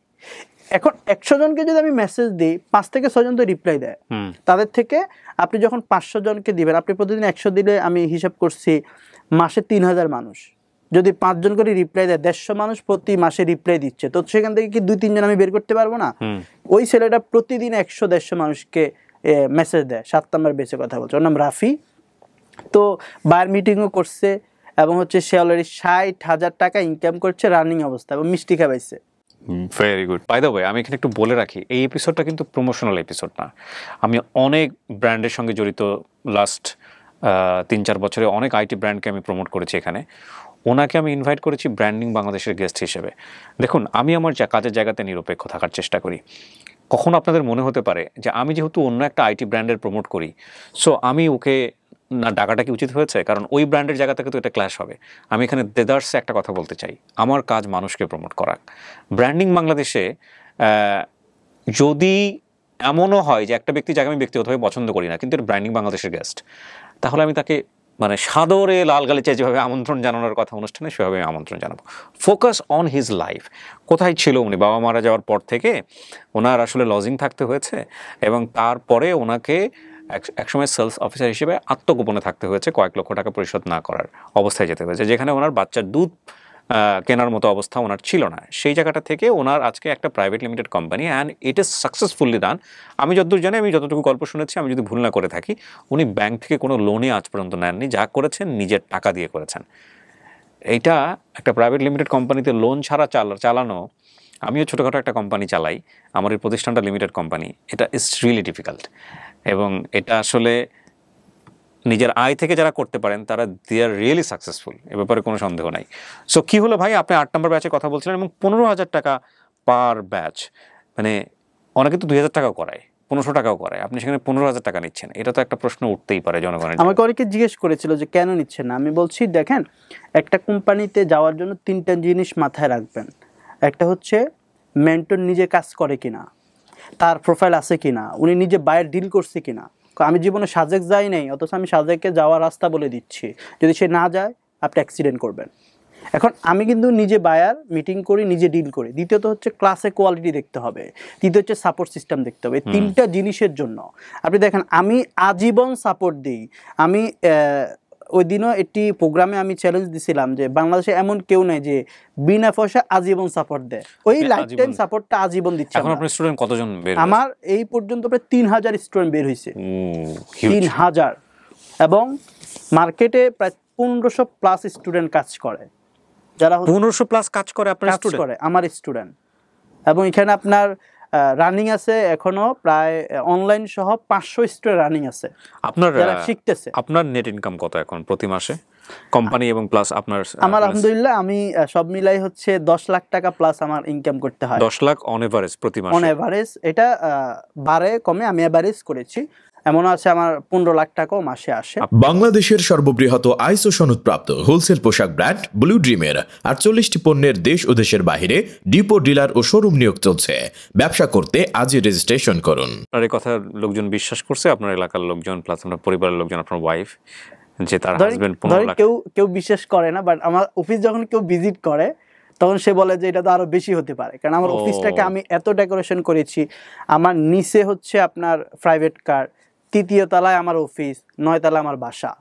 এখন 100 জনকে যদি আমি মেসেজ দিই, 5 থেকে 6 জন তো রিপ্লাই দেয়। তাদের থেকে আপনি যখন 500 জনকে দিবেন, আপনি প্রতিদিন 100 দিলে আমি হিসাব করছি মাসে 3000 মানুষ, যদি 5 জন করে রিপ্লাই দেয় 150 মানুষ প্রতি মাসে রিপ্লাই দিচ্ছে, তো সেখান থেকে কি 2-3 জন আমি বের করতে পারবো না? ওই ছেলেটা প্রতিদিন 100-150 মানুষকে মেসেজ দেয়। 7 নাম্বার বেসে কথা বলছে, ওর নাম রাফি। তো বায়ার মিটিংও করছে এবং হচ্ছে সে অলরেডি 60,000 টাকা ইনকাম করছে রানিং অবস্থা, এবং মিষ্টি খাওয়াইছে। Very good. By the way, আমি এখানে একটু বলে রাখি, এই এপিসোডটা কিন্তু প্রমোশনাল এপিসোড না। আমি অনেক ব্র্যান্ডের সঙ্গে জড়িত, লাস্ট 3-4 বছরে অনেক আইটি ব্র্যান্ডকে আমি প্রমোট করেছি এখানে। ওনাকে আমি ইনভাইট করেছি ব্র্যান্ডিং বাংলাদেশের গেস্ট হিসেবে। দেখুন, আমি আমার কাজের জায়গাতে নিরপেক্ষ থাকার চেষ্টা করি। কখনো আপনাদের মনে হতে পারে যে আমি যেহেতু অন্য একটা আইটি ব্র্যান্ডের প্রমোট করি, সো আমি ওকে না ডাকাটা কি উচিত হয়েছে, কারণ ওই ব্র্যান্ডের জায়গা থেকে তো এটা ক্ল্যাশ হবে। আমি এখানে দেদার্সে একটা কথা বলতে চাই, আমার কাজ মানুষকে প্রমোট করা। ব্র্যান্ডিং বাংলাদেশে যদি এমনও হয় যে একটা ব্যক্তি যাকে আমি ব্যক্তিগতভাবে পছন্দ করি না, কিন্তু ব্র্যান্ডিং বাংলাদেশের গেস্ট, তাহলে আমি তাকে মানে সাদরে লাল গালিচায় যেভাবে আমন্ত্রণ জানানোর কথা অনুষ্ঠানে, সেভাবে আমন্ত্রণ জানাবো। Focus on his life. কোথায় ছিল উনি? বাবা মারা যাওয়ার পর থেকে ওনার আসলে লজিং থাকতে হয়েছে, এবং তারপরে ওনাকে একসময় সেলস অফিসার হিসেবে আত্মগোপনে থাকতে হয়েছে, কয়েক লক্ষ টাকা পরিশোধ না করার অবস্থায় যেতে হয়েছে, যেখানে ওনার বাচ্চার দুধ কেনার মতো অবস্থা ওনার ছিল না। সেই জায়গাটা থেকে ওনার আজকে একটা private limited company, and it is successfully run. আমি যতদূর জানি, আমি যতটুকু গল্প শুনেছি, আমি যদি ভুল না করে থাকি, উনি ব্যাংক থেকে কোনো লোনই আজ পর্যন্ত নেননি, যা করেছেন নিজের টাকা দিয়ে করেছেন। এইটা একটা প্রাইভেট লিমিটেড কোম্পানিতে লোন ছাড়া চালানো, আমিও ছোটোখাটো একটা কোম্পানি চালাই, আমার এই প্রতিষ্ঠানটা লিমিটেড কোম্পানি, এটা ইজ রিয়েলি ডিফিকাল্ট। এবং এটা আসলে নিজের আয় থেকে যারা করতে পারেন তারা দে আর রিয়েলি সাকসেসফুল, এ ব্যাপারে কোনো সন্দেহ নাই। সো কী হলো ভাই, আপনি 8 নম্বর ব্যাচে কথা বলছিলেন, এবং 15,000 টাকা পার ব্যাচ, মানে অনেকে তো 2,000 টাকাও করায়, 1500 টাকাও করায়, আপনি সেখানে 15,000 টাকা নিচ্ছেন, এটা তো একটা প্রশ্ন উঠতেই পারে জনগণের। আমাকে অনেকে জিজ্ঞেস করেছিল যে কেন নিচ্ছেন না। আমি বলছি দেখেন, একটা কোম্পানিতে যাওয়ার জন্য 3টা জিনিস মাথায় রাখবেন। একটা হচ্ছে মেন্টর নিজে কাজ করে কিনা, তার প্রোফাইল আছে কিনা, উনি নিজে বায়ার ডিল করছে কিনা। আমি জীবনে সাজেক যাই নাই, অথচ আমি সাজেকে যাওয়ার রাস্তা বলে দিচ্ছি, যদি সে না যায় আপনি অ্যাক্সিডেন্ট করবেন। এখন আমি কিন্তু নিজে বায়ার মিটিং করি, নিজে ডিল করি। দ্বিতীয়ত হচ্ছে ক্লাসে কোয়ালিটি দেখতে হবে, তৃতীয় হচ্ছে সাপোর্ট সিস্টেম দেখতে হবে। 3টা জিনিসের জন্য আপনি দেখেন আমি আজীবন সাপোর্ট দিই। আমি ওই দিনও একটি প্রোগ্রামে আমি চ্যালেঞ্জ দিছিলাম যে বাংলাদেশে এমন কেউ নাই যে বিনা পয়সা আজীবন সাপোর্ট দেয়। ওই লাইফ টাইম সাপোর্টটা আজীবন দিচ্ছে। এখন আপনার স্টুডেন্ট কতজন বের হয়েছে? আমার এই পর্যন্ত প্রায় 3000 স্টুডেন্ট বের হয়েছে। 3000, এবং মার্কেটে প্রায় 1500 প্লাস স্টুডেন্ট কাজ করে, যারা 1500 প্লাস কাজ করে আপনার স্টুডেন্ট করে, আমার স্টুডেন্ট। এবং এখানে আপনার রানিং আছে এখনো প্রায় অনলাইন সহ 500 স্টুডেন্ট রানিং আছে, আপনার যারা শিখতেছে। আপনার নেট ইনকাম কত এখন প্রতি মাসে, কোম্পানি এবং প্লাস আপনার? আমার আলহামদুলিল্লাহ আমি সব মিলাই হচ্ছে 10 লাখ টাকা প্লাস আমার ইনকাম করতে হয়। 10 লাখ অন এভারেজ প্রতি মাসে? অন এভারেজ, এটা বাড়ে কমে, আমি এভারেজ করেছি। এমন আছে আমার 15 লাখ টাকাও মাসে আসে। বাংলাদেশের সর্ববৃহৎ আইএসও সনদপ্রাপ্ত হোলসেল পোশাক ব্র্যান্ড ব্লু ড্রিমের 48টি পণ্যের দেশ ও দেশের বাইরে ডিপো, ডিলার ও শোরুম নিয়োগ চলছে। ব্যবসা করতে আজই রেজিস্ট্রেশন করুন। আপনার এই কথা লোকজন বিশ্বাস করছে, আপনার এলাকার লোকজন প্লাস আপনার পরিবারের লোকজন, আপনার ওয়াইফ, যে তার হাজবেন্ড 15 লাখ? কেউ বিশ্বাস করে না, বাট আমার অফিস যখন কেউ ভিজিট করে তখন সে বলে যে এটা তো আরো বেশি হতে পারে, কারণ আমার অফিসটাকে আমি এত ডেকোরেশন করেছি। আমার নিচে হচ্ছে আপনার প্রাইভেট কার, 3য় তলায় আমার অফিস, 9 তলায় আমার বাসা।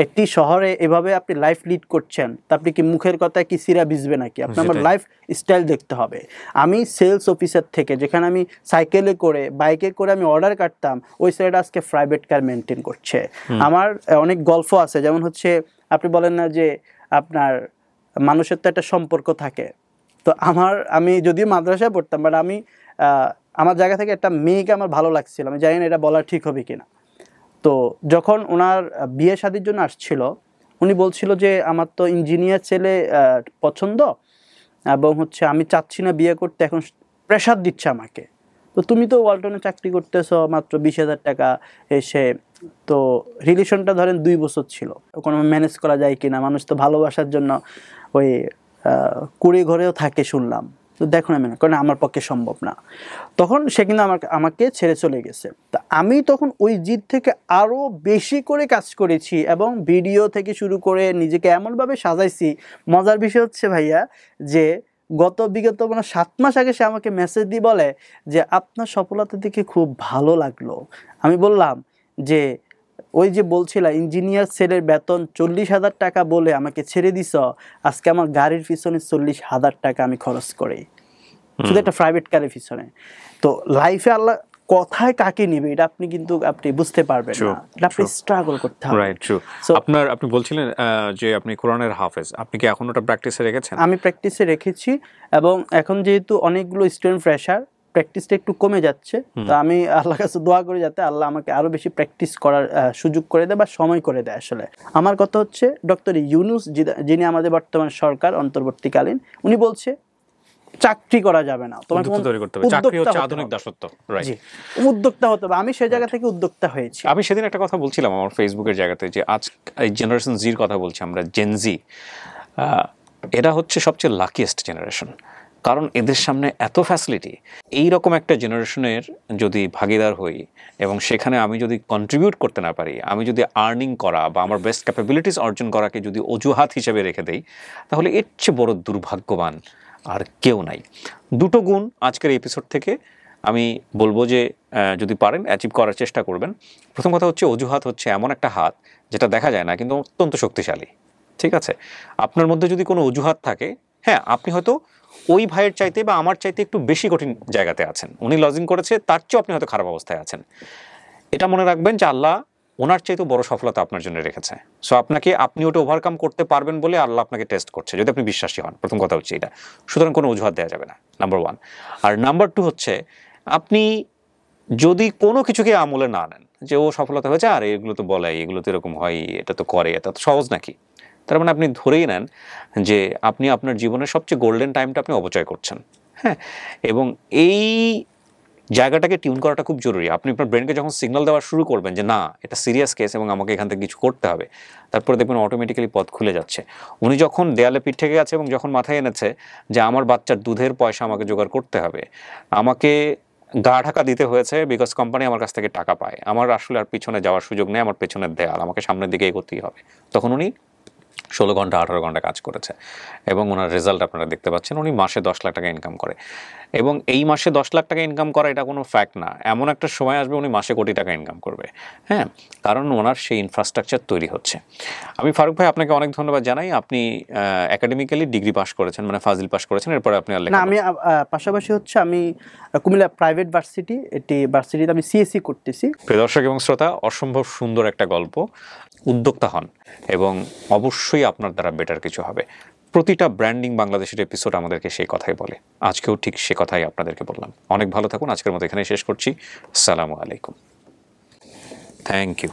একটি শহরে এভাবে আপনি লাইফ লিড করছেন, তা আপনি কি মুখের কথায় কি সিরা ভিজবে নাকি? আপনার আমার লাইফ স্টাইল দেখতে হবে। আমি সেলস অফিসার থেকে, যেখানে আমি সাইকেলে করে বাইকে করে আমি অর্ডার কাটতাম, ওই ছেলেটা আজকে প্রাইভেট কার মেনটেন করছে। আমার অনেক গল্প আছে, যেমন হচ্ছে আপনি বলেন না যে আপনার মানুষের তো একটা সম্পর্ক থাকে। তো আমি যদিও মাদ্রাসায় পড়তাম, বাট আমি আমার জায়গা থেকে একটা মেয়েকে আমার ভালো লাগছিল, আমি জানি না এটা বলা ঠিক হবে কিনা। তো যখন ওনার বিয়ে শাদির জন্য আসছিল, উনি বলছিল যে আমার তো ইঞ্জিনিয়ার ছেলে পছন্দ, এবং হচ্ছে আমি চাচ্ছি না বিয়ে করতে, এখন প্রেশার দিচ্ছে আমাকে। তো তুমি তো ওয়ালটনে চাকরি করতেছো, মাত্র 20,000 টাকা এসে, তো রিলেশনটা ধরেন 2 বছর ছিল, কোনো ম্যানেজ করা যায় কিনা? মানুষ তো ভালোবাসার জন্য ওই কুড়ি ঘরেও থাকে শুনলাম, তো দেখো না ম্যাডাম, কারণ আমার পক্ষে সম্ভব না। তখন সে কিন্তু আমাকে ছেড়ে চলে গেছে। তা আমি তখন ওই জিদ থেকে আরও বেশি করে কাজ করেছি এবং ভিডিও থেকে শুরু করে নিজেকে এমনভাবে সাজাইছি। মজার বিষয় হচ্ছে ভাইয়া যে বিগত 7 মাস আগে সে আমাকে মেসেজ দিয়ে বলে যে আপনার সফলতা দেখে খুব ভালো লাগলো। আমি বললাম যে ওই যে বলছিলা ইঞ্জিনিয়ার ছেলের বেতন 40,000 টাকা বলে আমাকে ছেড়ে দিছ, আজকে আমার গাড়ির পিছনে 40,000 টাকা আমি খরচ করি, শুধু একটা প্রাইভেট কারের পিছনে। তো লাইফে আল্লাহ কথায় কাকে নিবে এটা আপনি বুঝতে পারবেন না, এটা আপনি স্ট্রাগল করতে হবে। Right, true. আপনি বলছিলেন যে আপনি কোরআনের হাফেজ, আপনি কি এখন ওটা প্র্যাকটিসে রেখেছেন? আমি প্র্যাকটিসে রেখেছি এবং এখন যেহেতু অনেকগুলো স্টুডেন্ট ফ্রেশার, প্র্যাকটিসটা একটু কমে যাচ্ছে। তো আমি আল্লাহর কাছে দোয়া করি যাতে আল্লাহ আমাকে আরো বেশি প্র্যাকটিস করার সুযোগ করে দেয় বা সময় করে দেয়। আসলে আমার কথা হচ্ছে ডক্টর ইউনূস যিনি আমাদের বর্তমান সরকার অন্তর্বর্তীকালীন, উনি বলছে চাকরি করা যাবে না, তোমাকে তৈরি করতে হবে। চাকরি হচ্ছে আধুনিক দাসত্ব। রাইট, উদ্যোক্তা হতে হবে। আমি সেই জায়গা থেকে উদ্যোক্তা হয়েছি। আমি সেদিন একটা কথা বলছিলাম আমার ফেসবুকের জায়গাতে যে আজ এই জেনারেশন জির কথা বলছি আমরা, জেনজি, এরা হচ্ছে সবচেয়ে লাকিয়েস্ট জেনারেশন। কারণ এদের সামনে এত ফ্যাসিলিটি। এই রকম একটা জেনারেশনের যদি ভাগিদার হই এবং সেখানে আমি যদি কন্ট্রিবিউট করতে না পারি, আমি যদি আর্নিং করা বা আমার বেস্ট ক্যাপাবিলিটিস অর্জন করাকে যদি অজুহাত হিসেবে রেখে দেই, তাহলে এর চেয়ে বড় দুর্ভাগ্যবান আর কেউ নাই। দুটো গুণ আজকের এপিসোড থেকে আমি বলবো যে যদি পারেন অ্যাচিভ করার চেষ্টা করবেন। প্রথম কথা হচ্ছে অজুহাত হচ্ছে এমন একটা হাত যেটা দেখা যায় না কিন্তু অত্যন্ত শক্তিশালী। ঠিক আছে, আপনার মধ্যে যদি কোনো অজুহাত থাকে, হ্যাঁ আপনি হয়তো ওই ভাইয়ের চাইতে বা আমার চাইতে একটু বেশি কঠিন জায়গাতে আছেন, উনি লজিং করেছে তার চেয়েও আপনি হয়তো খারাপ অবস্থায় আছেন। এটা মনে রাখবেন যে আল্লাহ ওনার চাইতেও বড় সফলতা আপনার জন্য রেখেছে। সো আপনি ওটা ওভারকাম করতে পারবেন বলে আল্লাহ আপনাকে টেস্ট করছে, যদি আপনি বিশ্বাসী হন। প্রথম কথা হচ্ছে এটা। সুতরাং কোনো অজুহাত দেওয়া যাবে না, নাম্বার 1। আর নাম্বার 2 হচ্ছে আপনি যদি কোনো কিছুকে আমলে না নেন যে ও সফলতা হয়েছে আর এগুলো তো বলাই, এগুলো তো এরকম হয়, এটা তো করে, এটা তো সহজ নাকি, তার মানে আপনি ধরেই নেন যে আপনি আপনার জীবনের সবচেয়ে গোল্ডেন টাইমটা আপনি অপচয় করছেন। হ্যাঁ, এবং এই জায়গাটাকে টিউন করাটা খুব জরুরি। আপনি আপনার ব্রেনকে যখন সিগন্যাল দেওয়া শুরু করবেন যে না এটা সিরিয়াস কেস এবং আমাকে এখান থেকে কিছু করতে হবে, তারপরে দেখবেন অটোমেটিক্যালি পথ খুলে যাচ্ছে। উনি যখন দেয়ালে পিঠ থেকে গেছে এবং যখন মাথায় এনেছে যে আমার বাচ্চার দুধের পয়সা আমাকে জোগাড় করতে হবে, আমাকে গা ঢাকা দিতে হয়েছে বিকজ কোম্পানি আমার কাছ থেকে টাকা পায়, আমার আসলে আর পিছনে যাওয়ার সুযোগ নেই, আমার পেছনের দেয়াল, আমাকে সামনের দিকে এগোতেই হবে, তখন উনি 16 ঘন্টা 18 ঘন্টা কাজ করেছে এবং ওনার রেজাল্ট আপনারা দেখতে পাচ্ছেন। উনি মাসে 10 লাখ টাকা ইনকাম করে এবং এই মাসে 10 লাখ টাকা ইনকাম করা এটা কোনো ফ্যাক্ট না, এমন একটা সময় আসবে উনি মাসে কোটি টাকা ইনকাম করবে। হ্যাঁ, কারণ ওনার সেই ইনফ্রাস্ট্রাকচার তৈরি হচ্ছে। আমি ফারুক ভাই আপনাকে অনেক ধন্যবাদ জানাই। আপনি একাডেমিক্যালি ডিগ্রি পাস করেছেন, মানে ফাজিল পাস করেছেন, এরপরে আপনি আর না, আমি পাশাপাশি হচ্ছে আমি কুমিল্লা প্রাইভেট ভার্সিটি, এটি ভার্সিটিতে আমি সিএসসি করতেছি। প্রিয় দর্শক এবং শ্রোতা, অসম্ভব সুন্দর একটা গল্প। উদ্যোক্তা হন এবং অবশ্যই আপনার দ্বারা বেটার কিছু হবে। প্রতিটা ব্র্যান্ডিং বাংলাদেশের এপিসোড আমাদেরকে সেই কথাই বলে, আজকেও ঠিক সে কথাই আপনাদেরকে বললাম। অনেক ভালো থাকুন। আজকের মতো এখানে শেষ করছি। আসসালামু আলাইকুম। Thank you.